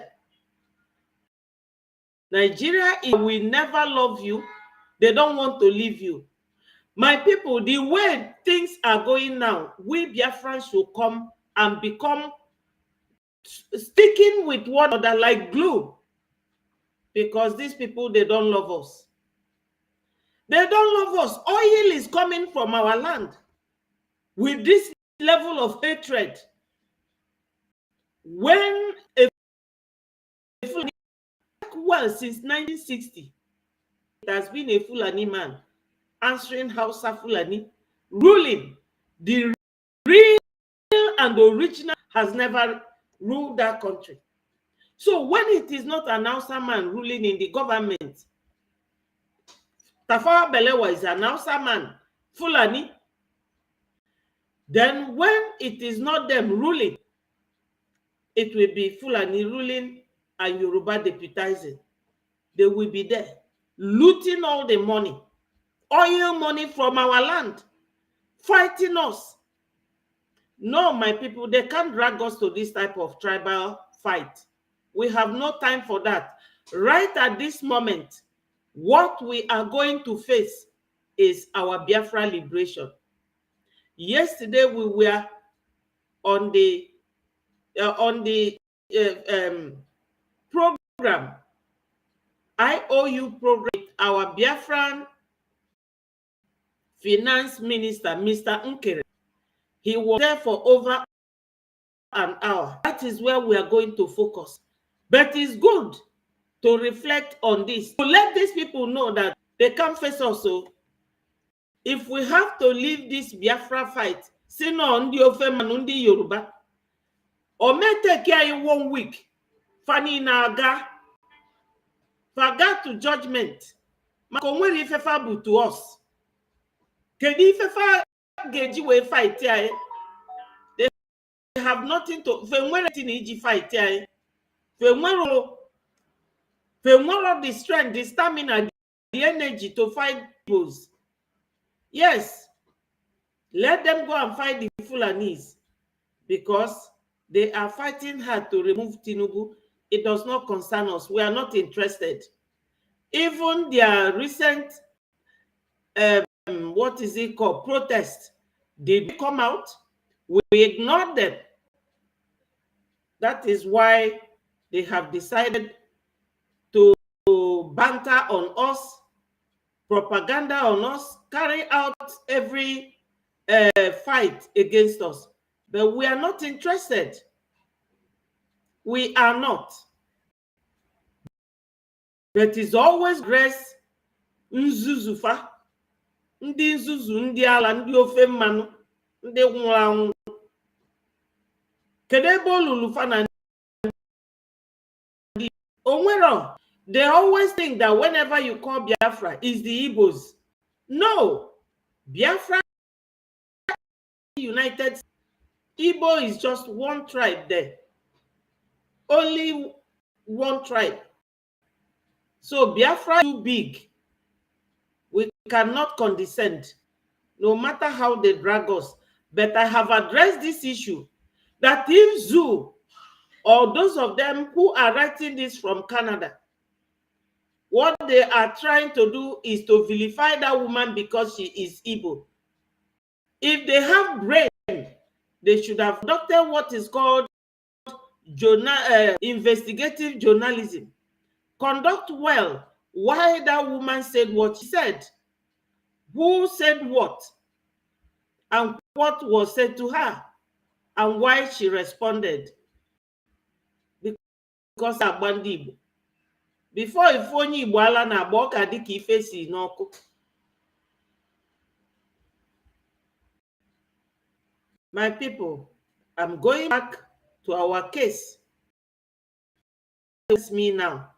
Nigeria will never love you. They don't want to leave you. My people, the way things are going now, we Biafrans should come and become sticking with one another like glue, because these people, they don't love us. They don't love us. Oil is coming from our land. With this level of hatred, when a Fulani, well, since 1960, it has been a Fulani man answering Hausa Fulani, ruling. The real and original has never ruled that country. So when it is not an Hausa man ruling in the government, Tafawa Balewa is an Hausa man, Fulani. Then when it is not them ruling, it will be Fulani ruling and Yoruba deputizing. They will be there, looting all the money, oil money from our land, fighting us. No, my people, they can't drag us to this type of tribal fight. We have no time for that. Right at this moment, what we are going to face is our Biafra liberation. Yesterday, we were on the program, IOU program, our Biafran finance minister, Mr. Nkere. He was there for over an hour. That is where we are going to focus. But it's good to reflect on this, to let these people know that they can face us. So if we have to leave this Biafra fight, sino ndi ofe manundi Yoruba, or may take care in 1 week, Fani Naga, forgot to judgment. Makonwe ifefa bu to us. Kedi ifefa geji we fight here. They have nothing to fenwere tin iji fight here. Fenwere the strength, the stamina, the energy to fight those. Yes, let them go and fight the Fulanis because they are fighting hard to remove Tinubu. It does not concern us. We are not interested. Even their recent, what is it called, protest, did come out. We ignored them. That is why they have decided to banter on us, propaganda on us, carry out every fight against us. But we are not interested. We are not. But it's always grace nzuzufa, ndị nzuzu, ndị ala, ndị ofe mmanụ, ndị nwụrụ anwụ. Kedu ebe olulufa na ndị onwero? They always think that whenever you call Biafra, it's the Igbos. No, Biafra United Igbo is just one tribe there. Only one tribe. So Biafra is too big. We cannot condescend, no matter how they drag us. But I have addressed this issue that if Zoo or those of them who are writing this from Canada, what they are trying to do is to vilify that woman because she is Igbo. If they have brain, they should have conducted what is called investigative journalism. Conduct well why that woman said what she said, who said what, and what was said to her, and why she responded. Because Igbo. Before Ifonyi Igbo ala na agba ọka dịka ife si n'ọkụ. My people, I'm going back to our case. It's me now.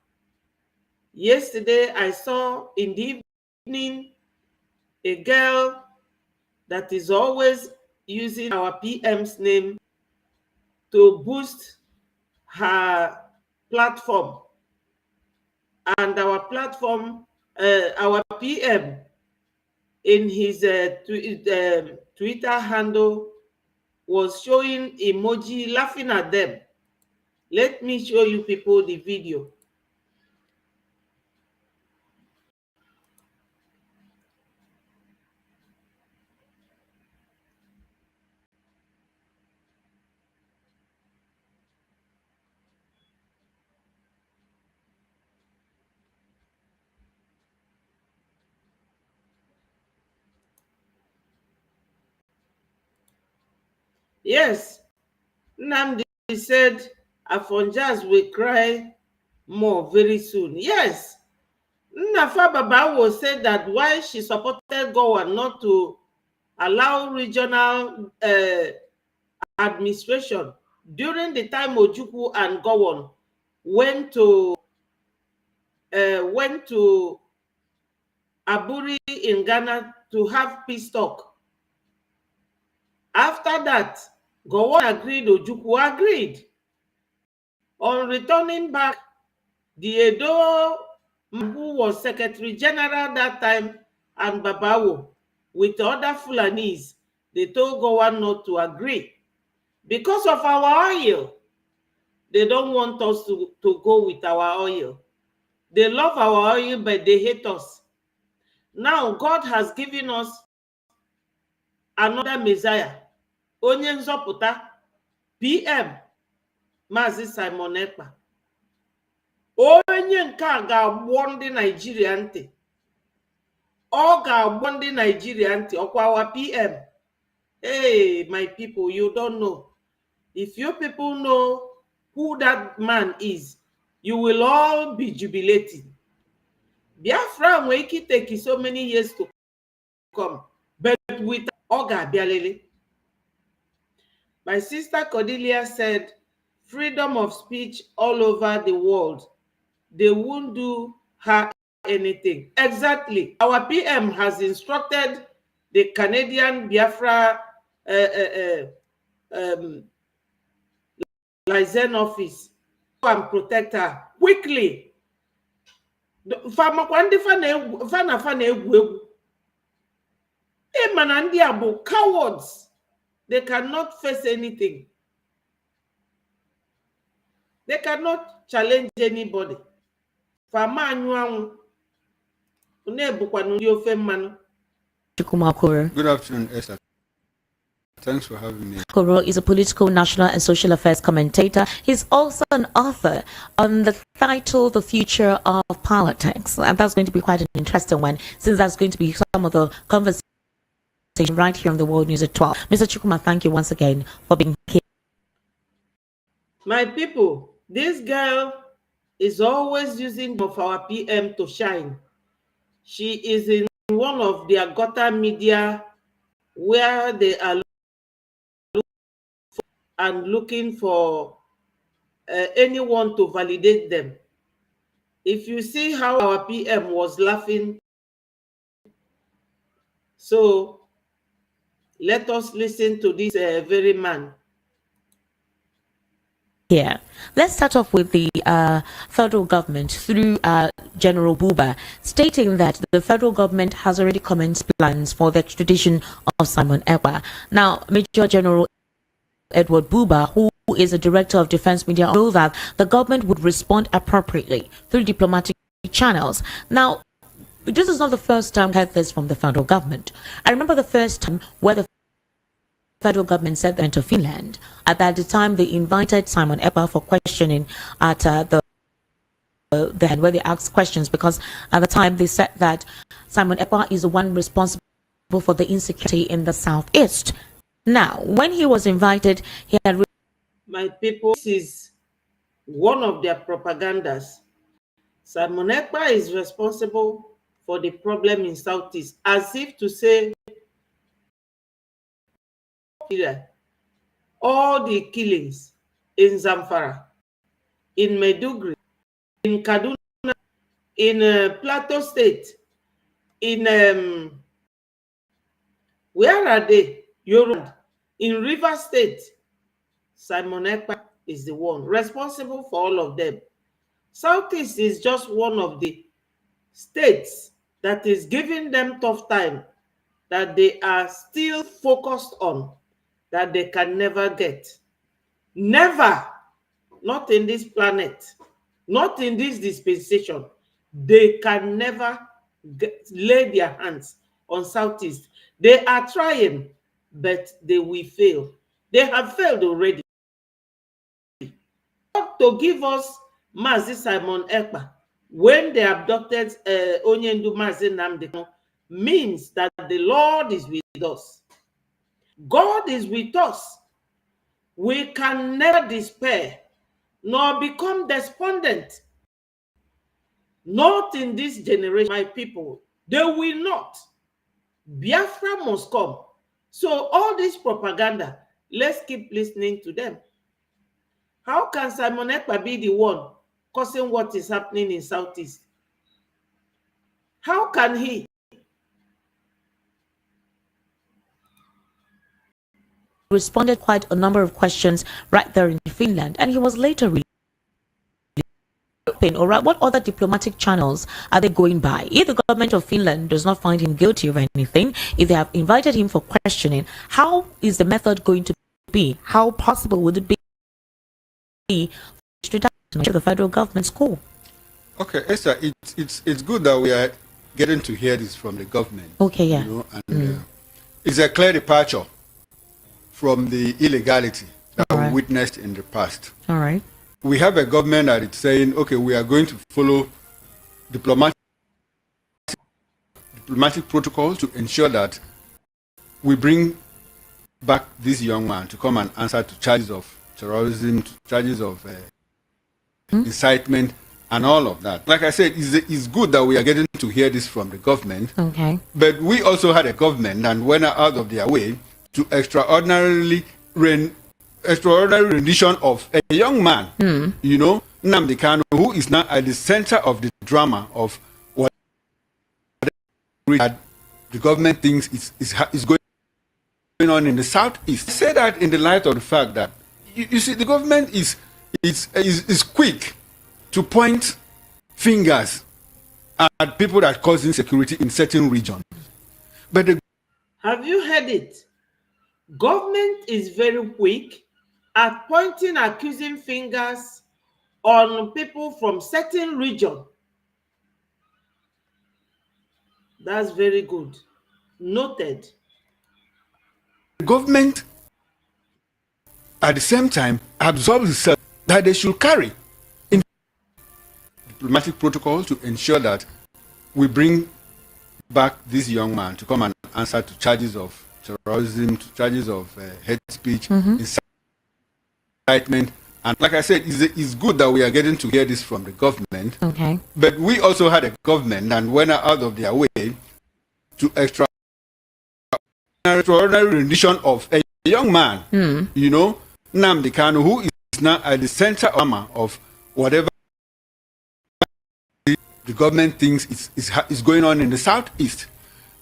Yesterday, I saw in the evening a girl that is always using our PM's name to boost her platform. And our platform, our PM, in his Twitter handle, was showing emoji laughing at them. Let me show you people the video. Yes, Nnamdi said Afonjas will cry more very soon. Yes, Nafa Babawo said that why she supported Gowan not to allow regional administration during the time Ojukwu and Gowon went to Aburi in Ghana to have peace talk. After that, Gowon agreed, Ojukwu agreed. On returning back, the Edo, who was Secretary General that time, and Babawo, with other Fulanis, they told Gowon not to agree. Because of our oil, they don't want us to go with our oil. They love our oil, but they hate us. Now, God has given us another Messiah, Onye Nzọpụta, PM, Maazị Simon Ekpa. Onye nke a ga-agbọ ndị Nigeria ntị. Ọ ga-agbọ ndị Nigeria ntị, ọkwa our PM. Hey, my people, you don't know. If you people know who that man is, you will all be jubilating. Biafra nwere ike take so many years to come, but with Oga Bialele. My sister Cordelia said, freedom of speech all over the world. They won't do her anything. Exactly. Our PM has instructed the Canadian Biafra liaison office to and protect her quickly. Cowards. They cannot face anything. They cannot challenge anybody. Good afternoon, Esther. Thanks for having me. Koro is a political, national, and social affairs commentator. He's also an author on the title "The Future of Politics," and that's going to be quite an interesting one, since that's going to be some of the conversation right here on the World News at 12. Mr. Chukuma, thank you once again for being here. My people, this girl is always using of our PM to shine. She is in one of their gutter media where they are looking for anyone to validate them. If you see how our PM was laughing, so let us listen to this very man. Here, let's start off with the federal government through General Buba, stating that the federal government has already commenced plans for the extradition of Simon Ekpa. Now, Major General Edward Buba, who is a director of defense media, know that the government would respond appropriately through diplomatic channels. Now, this is not the first time I heard this from the federal government. I remember the first time where the federal government said that to Finland. At the time, they invited Simon Ekpa for questioning at the where they asked questions, because at the time they said that Simon Ekpa is the one responsible for the insecurity in the southeast. Now, when he was invited, he had... My people, this is one of their propagandas. Simon Ekpa is responsible for the problem in southeast, as if to say all the killings in Zamfara, in Maiduguri, in Kaduna, in Plateau State, in where are they? Yoruba, in River State. Simon Ekpa is the one responsible for all of them. Southeast is just one of the states that is giving them tough time, that they are still focused on, that they can never get. Never, not in this planet, not in this dispensation, they can never lay their hands on Southeast. They are trying, but they will fail. They have failed already. To give us Mazi Simon Ekpa when they abducted Onyendu Mazi Nnamdi means that the Lord is with us. God is with us. We can never despair nor become despondent. Not in this generation, my people. They will not. Biafra must come. So all this propaganda, let's keep listening to them. How can Simon Ekpa be the one causing what is happening in Southeast? How can he? Responded quite a number of questions right there in Finland, and he was later released. All right, what other diplomatic channels are they going by? If the government of Finland does not find him guilty of anything, if they have invited him for questioning, how is the method going to be? How possible would it be to the federal government's call? Okay, Esther, it's good that we are getting to hear this from the government. Okay, yeah. You know, and it's a clear departure from the illegality that we witnessed in the past. All right. We have a government that is saying, okay, we are going to follow diplomatic protocols to ensure that we bring back this young man to come and answer to charges of terrorism, to charges of incitement, and all of that. Like I said, it's good that we are getting to hear this from the government. Okay. But we also had a government that went out of their way to extraordinary rendition of a young man, you know, Nnamdi Kanu, who is now at the center of the drama of what the government thinks is going on in the southeast. I say that in the light of the fact that you see the government is quick to point fingers at people that cause insecurity in certain regions. But have you heard it? Government is very quick at pointing accusing fingers on people from certain region. That's very good. Noted. government at the same time absorbs itself that they should carry in diplomatic protocol to ensure that we bring back this young man to come and answer to charges of terrorism, to charges of hate speech, incitement. And like I said, it's good that we are getting to hear this from the government. Okay. But we also had a government that went out of their way to extraordinary rendition of a young man, you know, Nnamdi Kanu, who is now at the center of whatever the government thinks is going on in the southeast.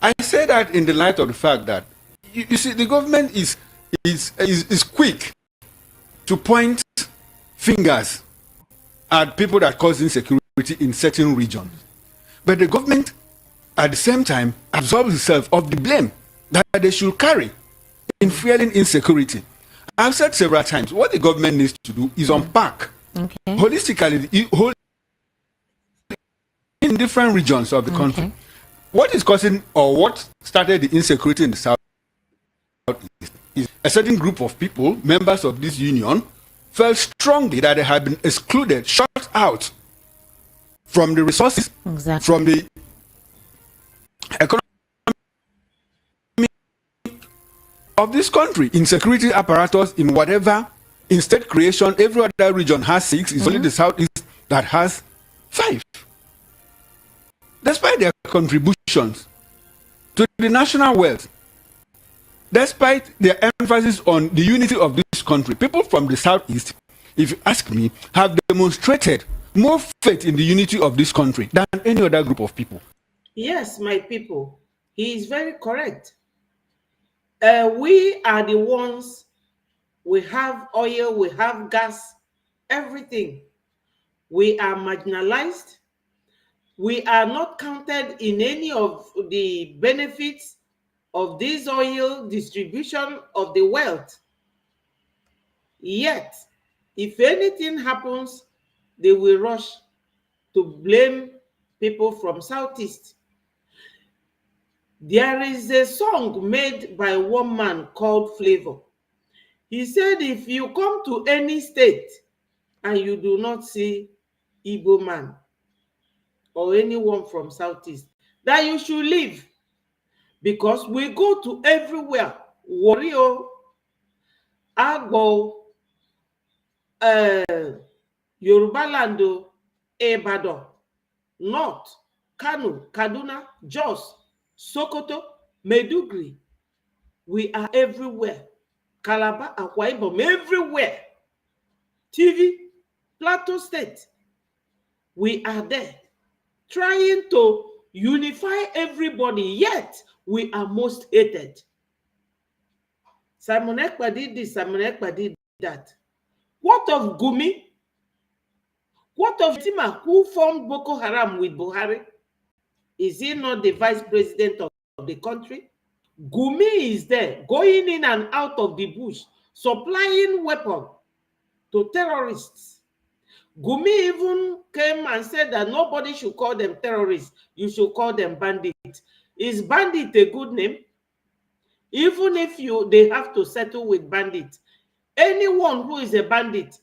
I say that in the light of the fact that you see the government is quick to point fingers at people that cause insecurity in certain regions, but the government at the same time absorbs itself of the blame that they should carry in fueling insecurity. I've said several times what the government needs to do is unpack holistically in different regions of the country. What is causing or what started the insecurity in the south is a certain group of people, members of this union, felt strongly that they had been excluded, shut out from the resources, from the economy of this country, in security apparatus, in whatever, in state creation. Every other region has 6. It's only the southeast that has 5. Despite their contributions to the national wealth, despite their emphasis on the unity of this country, people from the southeast, if you ask me, have demonstrated more faith in the unity of this country than any other group of people. Yes, my people, he is very correct. We are the ones, we have oil, we have gas, everything. We are marginalized. We are not counted in any of the benefits of this oil distribution of the wealth. Yet, if anything happens, they will rush to blame people from Southeast. There is a song made by one man called Flavor. He said, if you come to any state and you do not see Igbo man or anyone from Southeast, that you should leave, because we go to everywhere. Warrior, Agbo, Yoruba Lando, Ibadan, North, Kano, Kaduna, Jos, Sokoto, Maiduguri. We are everywhere. Calabar, Akwa Ibom, everywhere. TV, Plateau State. We are there trying to unify everybody, yet we are most hated. Simon Ekpa did this, Simon Ekpa did that. What of Gumi? What of Tima, who formed Boko Haram with Buhari? Is he not the vice president of the country? Gumi is there, going in and out of the bush, supplying weapons to terrorists. Gumi even came and said that nobody should call them terrorists. You should call them bandits. Is bandit a good name? Even if they have to settle with bandits, anyone who is a bandit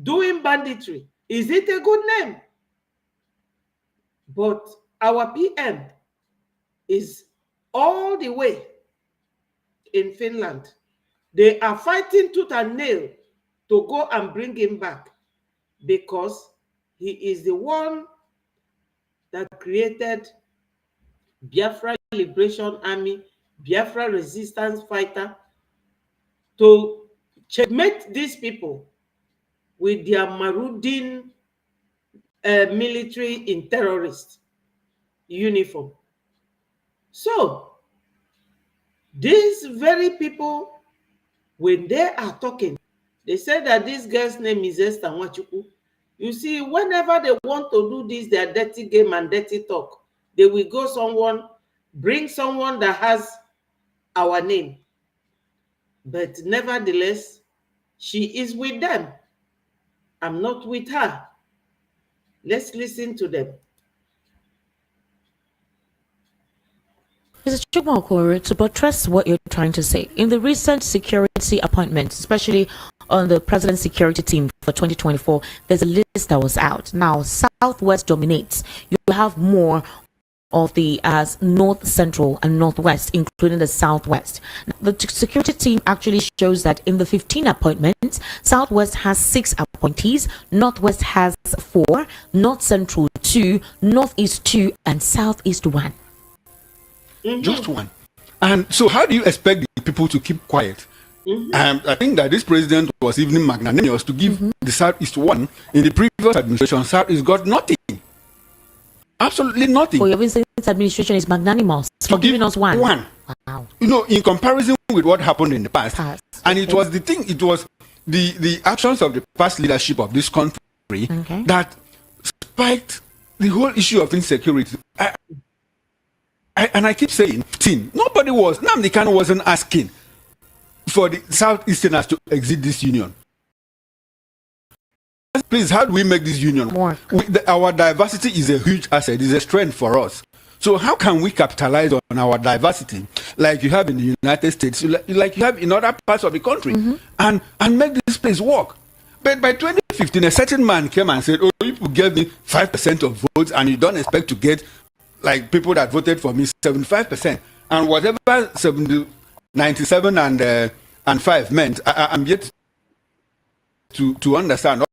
doing banditry, is it a good name? But our PM is all the way in Finland. They are fighting tooth and nail to go and bring him back, because he is the one that created Biafra Liberation Army, Biafra resistance fighter, to checkmate these people with their marauding military in terrorist uniform. So these very people, when they are talking, they say that this girl's name is Esther Nwachukwu. You see, whenever they want to do this, their dirty game and dirty talk, they will go bring someone that has our name. But nevertheless, she is with them. I'm not with her. Let's listen to them. Mr. Chukwu, to buttress what you're trying to say, in the recent security appointments, especially on the president's security team for 2024, there's a list that was out. Now, Southwest dominates. You have more of the North Central and Northwest, including the Southwest. The security team actually shows that in the 15 appointments, Southwest has 6 appointees, Northwest has 4, North Central 2, Northeast 2, and Southeast 1. Just one. And so how do you expect the people to keep quiet? I think that this president was even magnanimous to give the Southeast 1. In the previous administration, Southeast got nothing. Absolutely nothing. For your recent administration is magnanimous for giving us 1. Wow. You know, in comparison with what happened in the past. And it was the actions of the past leadership of this country that spiked the whole issue of insecurity. And I keep saying, Nnamdi Kanu wasn't asking for the Southeasterners to exit this union. Please, how do we make this union work? Our diversity is a huge asset, is a strength for us. So how can we capitalize on our diversity like you have in the United States, like you have in other parts of the country, and make this place work? But by 2015, a certain man came and said, oh, you give me 5% of votes and you don't expect to get, like people that voted for me, 75%. And whatever 97 and 5 meant, I'm yet to understand.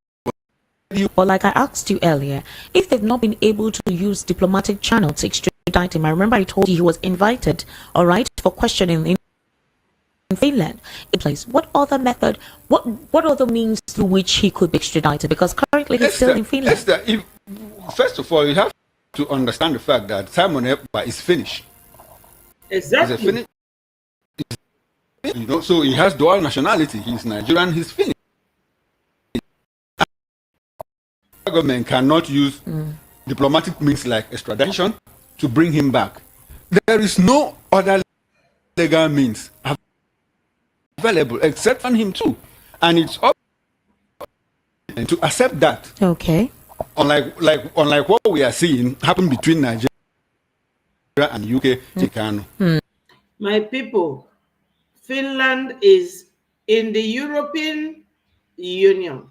But like I asked you earlier, if they've not been able to use diplomatic channel to extradite him, I remember I told you he was invited, all right, for questioning in Finland. In place, what other method, what other means through which he could be extradited? Because currently he's still in Finland. First of all, you have to understand the fact that Simon Ekpa is Finnish. Exactly. You know, so he has dual nationality. He's Nigerian, he's Finnish. The government cannot use diplomatic means like extradition to bring him back. There is no other legal means available except on him too, and it's up to accept that. Okay. Unlike what we are seeing happen between Nigeria and UK, My people, Finland is in the European Union.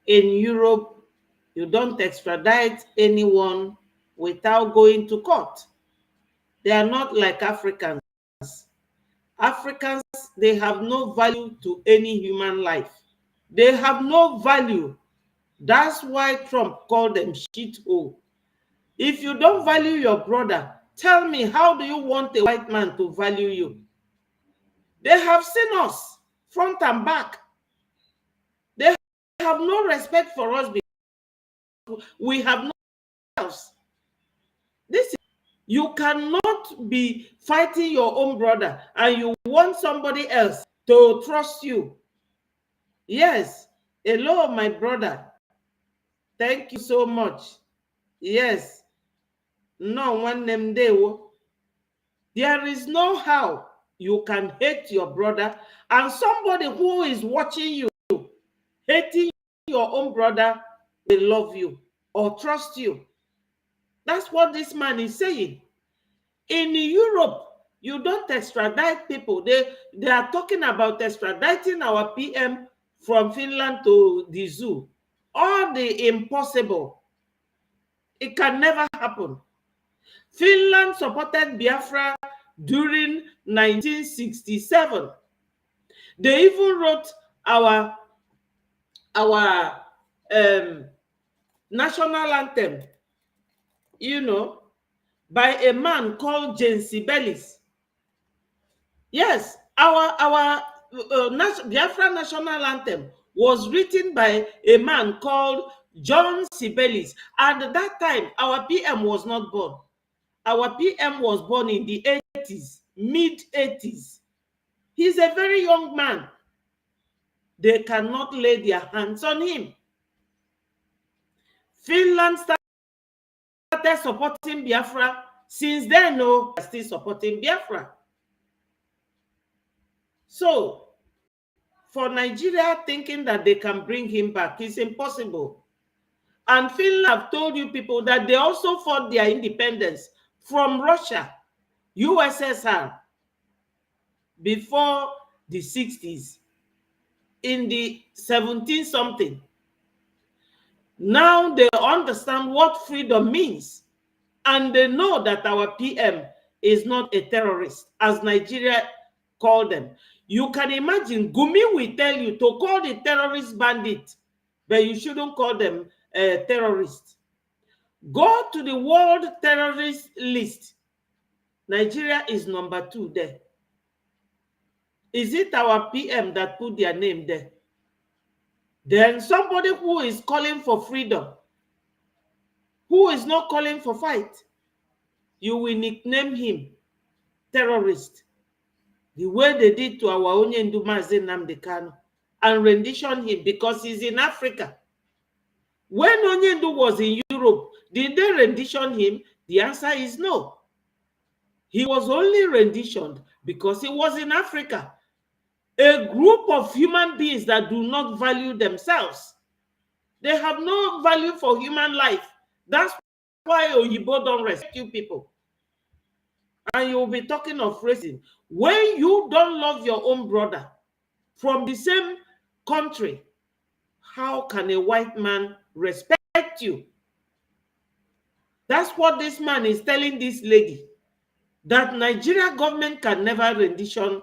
In Europe, you don't extradite anyone without going to court. They are not like Africans. Africans, they have no value to any human life. They have no value. That's why Trump called them shithole. If you don't value your brother, tell me, how do you want a white man to value you? They have seen us front and back. They have no respect for us because we have no else. You cannot be fighting your own brother and you want somebody else to trust you. Yes. Hello, my brother. Thank you so much. Yes. No one named Dewo. There is no how you can hate your brother and somebody who is watching you hating your own brother will love you or trust you. That's what this man is saying. In Europe, you don't extradite people. They are talking about extraditing our PM from Finland to the zoo. All the impossible. It can never happen. Finland supported Biafra during 1967. They even wrote our national anthem, you know, by a man called James Sibelius. Yes, our Biafra national anthem was written by a man called John Sibelius. And at that time, our PM was not born. Our PM was born in the 80s, mid-80s. He's a very young man. They cannot lay their hands on him. Finland started supporting Biafra. Since then, no, they're still supporting Biafra. So, for Nigeria thinking that they can bring him back is impossible. And Finland have told you people that they also fought their independence from Russia. USSR before the 60s, in the 17 something. Now they understand what freedom means, and they know that our PM is not a terrorist, as Nigeria called them. You can imagine, Gumi will tell you to call the terrorist bandit, but you shouldn't call them terrorists. Go to the world terrorist list. Nigeria is number 2 there. Is it our PM that put their name there? Then somebody who is calling for freedom, who is not calling for fight, you will nickname him terrorist, the way they did to our Onyendu Mazi Nnamdi Kanu, and rendition him because he's in Africa. When Onyendu was in Europe, did they rendition him? The answer is no. He was only renditioned because he was in Africa. A group of human beings that do not value themselves. They have no value for human life. That's why Oyibo don't respect you people. And you'll be talking of racism. When you don't love your own brother from the same country, how can a white man respect you? That's what this man is telling this lady, that Nigeria government can never rendition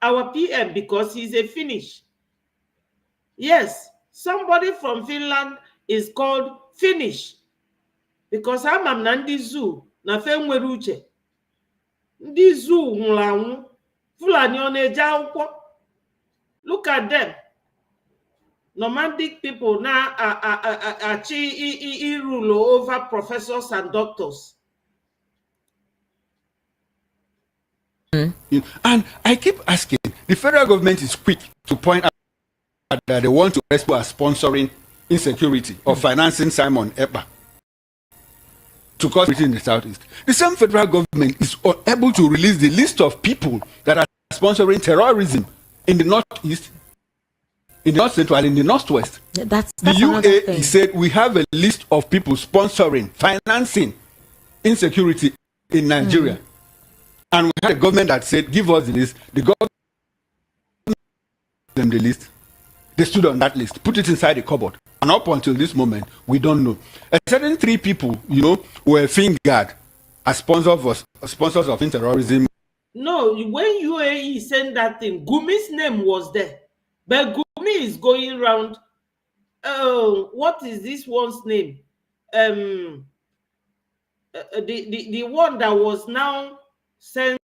our PM because he's a Finnish. Yes, somebody from Finland is called Finnish because I'm Nandi Zoo na fe nwere uche. Ndị zoo nwụrụ anwụ, Fulani ọ na-eje akwụkwọ. Look at them. Nomadic people now are rule over professors and doctors. And I keep asking, the federal government is quick to point out that they want to arrest people as sponsoring insecurity or financing Simon Ekpa to cause it in the southeast. The same federal government is unable to release the list of people that are sponsoring terrorism in the northeast, in the north central, in the northwest. That's the UAE UAE said we have a list of people sponsoring, financing insecurity in Nigeria. And we had a government that said, give us the list. The government gave them the list. They stood on that list, put it inside the cupboard. And up until this moment, we don't know. A certain 3 people, were fingered as sponsors of terrorism. No, when UAE sent that thing, Gumi's name was there. But Gumi is going around, what is this one's name? The one that was now sent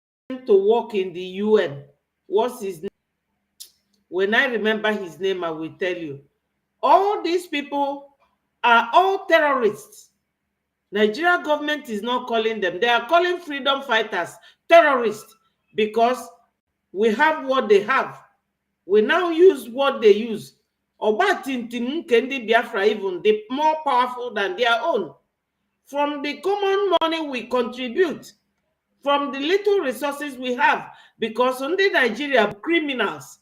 to work in the UN. What's his name? When I remember his name, I will tell you. All these people are all terrorists. Nigeria government is not calling them. They are calling freedom fighters terrorists because we have what they have. We now use what they use. Obatintim Kendi Biafra, even the more powerful than their own. From the common money we contribute, from the little resources we have, because under Nigeria, criminals,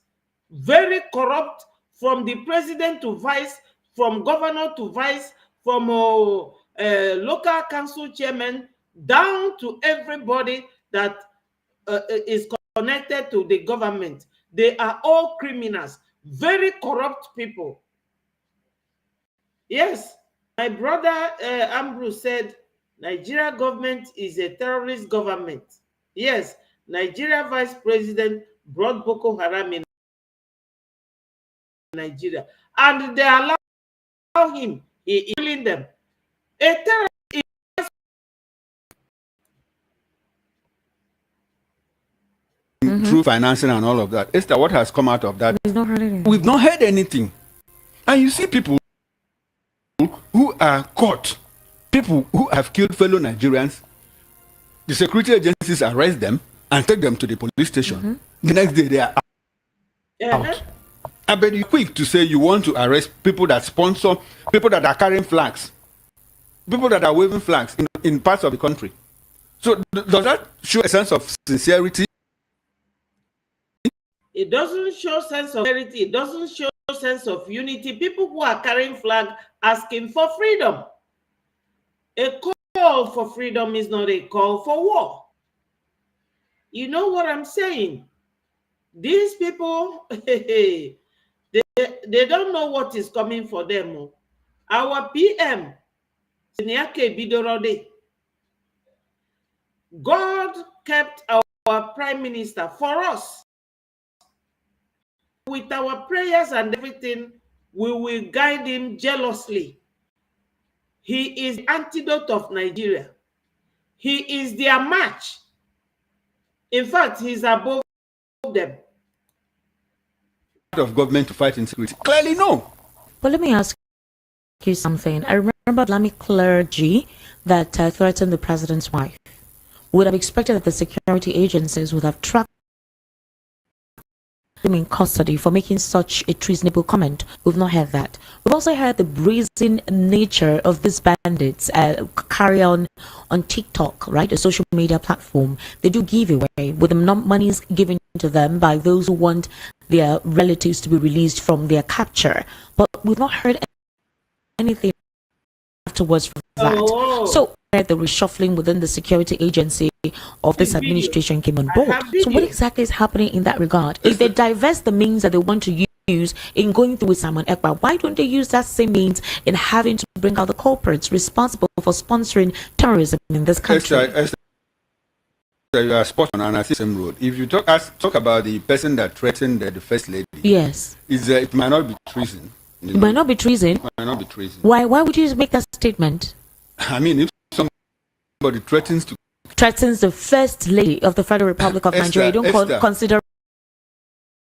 very corrupt, from the president to vice, from governor to vice, from local council chairman, down to everybody that is connected to the government. They are all criminals, very corrupt people. Yes, my brother Ambrose said, Nigeria government is a terrorist government. Yes, Nigeria vice president brought Boko Haram in Nigeria, and they allow him, he is killing them. A terrorist through financing and all of that. Esther, what has come out of that? We've not heard anything. And you see people who are caught, people who have killed fellow Nigerians, the security agencies arrest them and take them to the police station. The next day they are out. I bet you're quick to say you want to arrest people that sponsor, people that are carrying flags, people that are waving flags in parts of the country. So does that show a sense of sincerity? It doesn't show sense of sincerity. It doesn't show sense of unity. People who are carrying flag asking for freedom. A call for freedom is not a call for war. You know what I'm saying? These people, they don't know what is coming for them. Our PM, God kept our prime minister for us. With our prayers and everything, we will guide him jealously. He is the antidote of Nigeria. He is their match. In fact, he's above them. Of government to fight insecurity? Clearly, no. But let me ask you something. I remember Islamic clergy that threatened the president's wife. Would have expected that the security agencies would have tracked him in custody for making such a treasonable comment. We've not heard that. We've also heard the brazen nature of these bandits carry on TikTok, right, a social media platform. They do give away with the monies given to them by those who want their relatives to be released from their capture. But we've not heard anything afterwards from that. Oh. So the reshuffling within the security agency of this administration came on board. So what exactly is happening in that regard? If they divest the means that they want to use in going through with Simon Ekpa, why don't they use that same means in having to bring out the culprits responsible for sponsoring terrorism in this country? Esther, you are spot on, and I see the same road. If you talk about the person that threatened the first lady, yes, it might not be treason. It might not be treason. It might not be treason. Why would you make that statement? I mean, if somebody threatens the first lady of the Federal Republic of Nigeria, you don't consider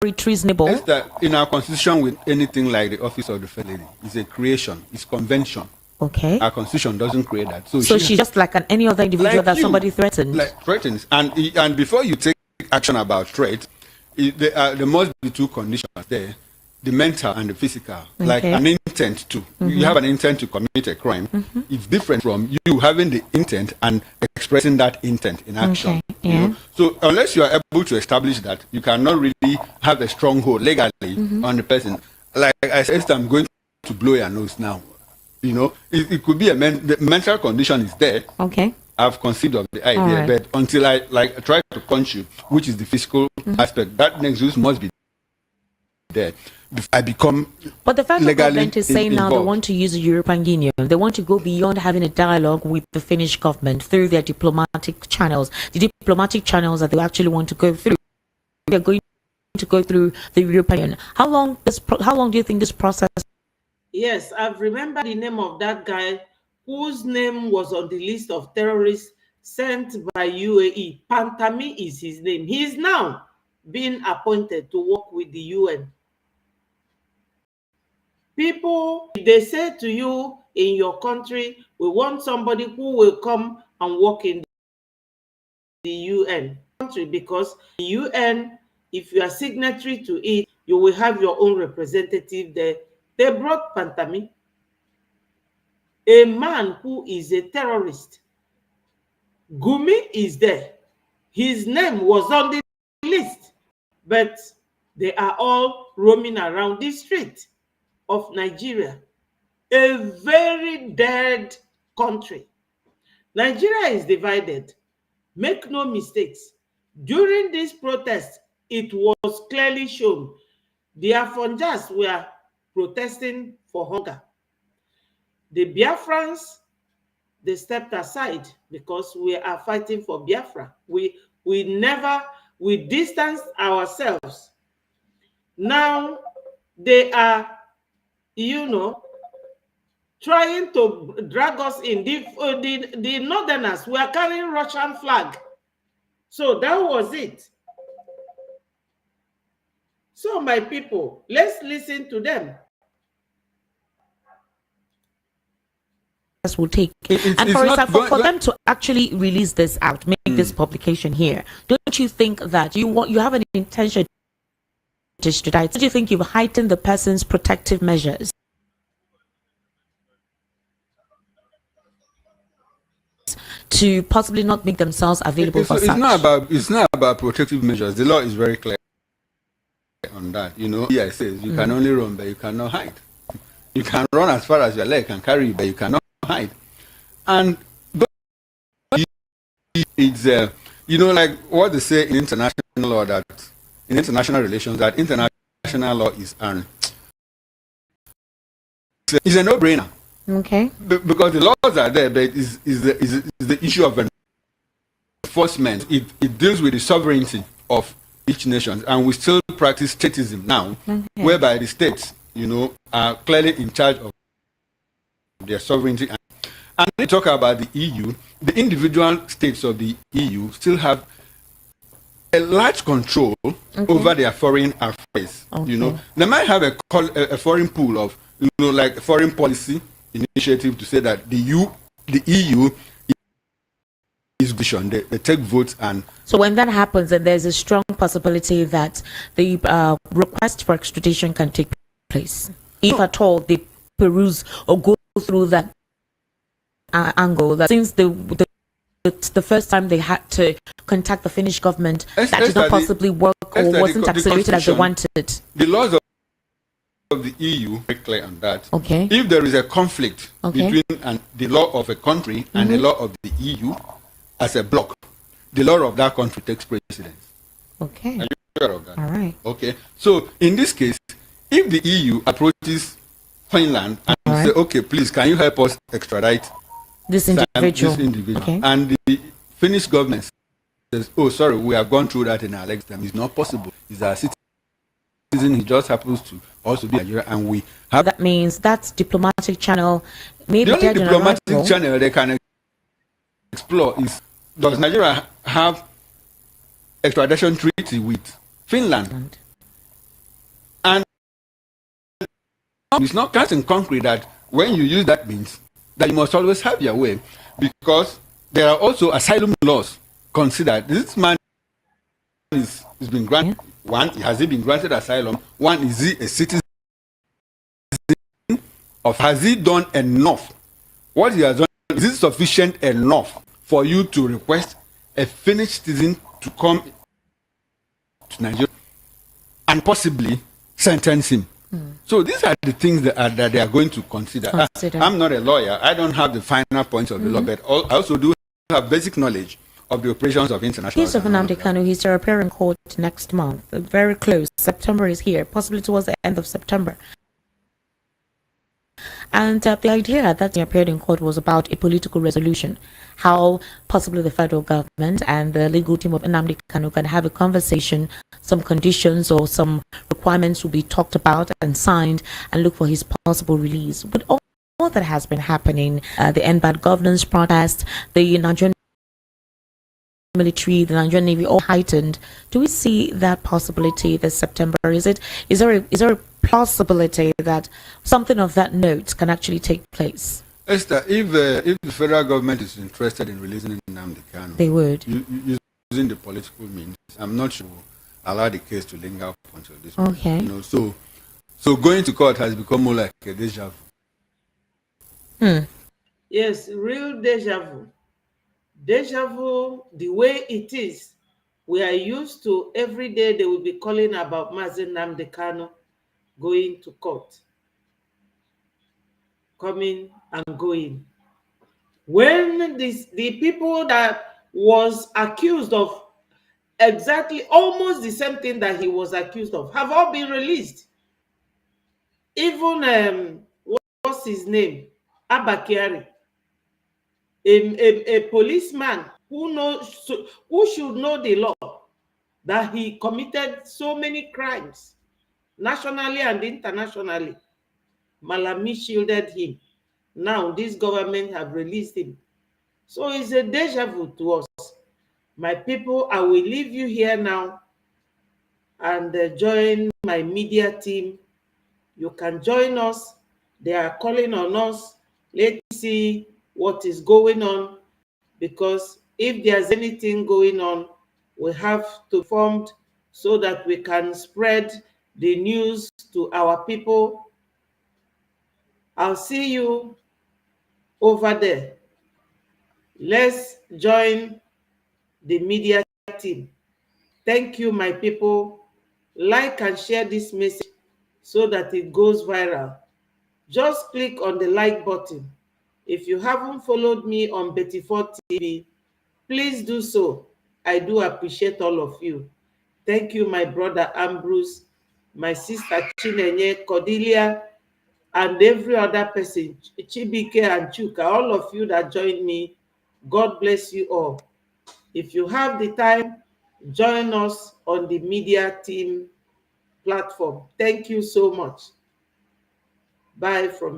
it treasonable. Esther, in our constitution, with anything like the office of the first lady, it's a creation, it's convention. Okay. Our constitution doesn't create that. So she's just like any other individual like that somebody threatens. Like threatens, and before you take action about threat, there must be two conditions there: the mental and the physical. Okay. Like an intent to. You have an intent to commit a crime. It's different from you having the intent and expressing that intent in action. Okay. Yeah. You know? So unless you are able to establish that, you cannot really have a stronghold legally on the person. Like I said, I'm going to blow your nose now. You know, it could be the mental condition is there. Okay. I've conceived of the idea, right. But until I try to punch you, which is the physical aspect, that nexus must be there. I become. But the federal government is saying now they want to use the European Union. They want to go beyond having a dialogue with the Finnish government through their diplomatic channels. The diplomatic channels that they actually want to go through, they're going to go through the European Union. How long do you think this process? Yes, I've remembered the name of that guy whose name was on the list of terrorists sent by UAE. Pantami is his name. He is now being appointed to work with the UN. People, if they say to you in your country, we want somebody who will come and work in the UN country, because the UN, if you are signatory to it, you will have your own representative there. They brought Pantami, a man who is a terrorist. Gumi is there. His name was on the list, but they are all roaming around the street of Nigeria, a very dead country. Nigeria is divided. Make no mistakes. During this protest, it was clearly shown the Afonjas were protesting for hunger. The Biafrans, they stepped aside because we are fighting for Biafra. We distanced ourselves. Now they are, trying to drag us in. The northerners were carrying Russian flag. So that was it. So my people, let's listen to them. Will take for them to actually release this out, make this publication here. Don't you think that you have an intention to extradite? Do you think you've heightened the person's protective measures to possibly not make themselves available for such? It's not about protective measures. The law is very clear on that. It says you can only run, but you cannot hide. You can run as far as your leg can carry you, but you cannot hide. And you know, like what they say in international law, that in international relations, that international law is it's a no-brainer. Okay. Because the laws are there, but is the issue of enforcement. It deals with the sovereignty of each nation, and we still practice statism now, whereby the states, you know, are clearly in charge of their sovereignty. And when we talk about the EU, the individual states of the EU still have a large control over their foreign affairs. You know, they might have a foreign pool of, you know, like foreign policy initiative to say that the EU is vision. They take votes, and so when that happens, then there's a strong possibility that the request for extradition can take place, if at all they peruse or go through that angle. That since the first time they had to contact the Finnish government, that did not possibly work or wasn't accelerated as they wanted. The laws of the EU are clear on that. Okay. If there is a conflict between the law of a country and the law of the EU as a bloc, the law of that country takes precedence. Okay. Are you sure of that? All right. Okay. So in this case, if the EU approaches Finland and say, okay, please, can you help us extradite this individual? Okay. And the Finnish government says, oh, sorry, we have gone through that in our lifetime. It's not possible. He's our citizen. He just happens to also be Nigeria, and we have. That means that's diplomatic channel. Maybe the only diplomatic channel they can explore is, does Nigeria have extradition treaty with Finland? And it's not cast in concrete that when you use that means that you must always have your way, because there are also asylum laws considered. This man is been granted. One, has he been granted asylum? One, is he a citizen? Of has he done enough? What he has done, is it sufficient enough for you to request a Finnish citizen to come to Nigeria and possibly sentence him? So these are the things that they are going to consider. I'm not a lawyer. I don't have the final points of the law, but I also do have basic knowledge of the operations of international. Case of Nnamdi Kanu, he's to appear in court next month. Very close. September is here, possibly towards the end of September. And the idea that he appeared in court was about a political resolution, how possibly the federal government and the legal team of Nnamdi Kanu can have a conversation, some conditions or some requirements will be talked about and signed, and look for his possible release. But all that has been happening, the end bad governance protest, the Nigerian military, the Nigerian Navy, all heightened. Do we see that possibility this September? Is there a possibility that something of that note can actually take place? Esther, if the federal government is interested in releasing Nnamdi Kanu, they would. Using the political means, I'm not sure allow the case to linger up until this okay. point. You know, so going to court has become more like a deja vu. Yes, real deja vu. Deja vu, the way it is, we are used to every day they will be calling about Mazi Nnamdi Kanu going to court, coming and going. When the people that was accused of exactly almost the same thing that he was accused of have all been released. Even what's his name? Abakari. A policeman who should know the law, that he committed so many crimes nationally and internationally. Malami shielded him. Now this government have released him. So it's a deja vu to us. My people, I will leave you here now and join my media team. You can join us. They are calling on us. Let's see what is going on, because if there's anything going on, we have to form so that we can spread the news to our people. I'll see you over there. Let's join the media team. Thank you, my people. Like and share this message so that it goes viral. Just click on the like button. If you haven't followed me on Betty4 TV, please do so. I do appreciate all of you. Thank you, my brother Ambrose, my sister Chinenye, Cordelia, and every other person, Chibike and Chuka, all of you that joined me. God bless you all. If you have the time, join us on the media team platform. Thank you so much. Bye from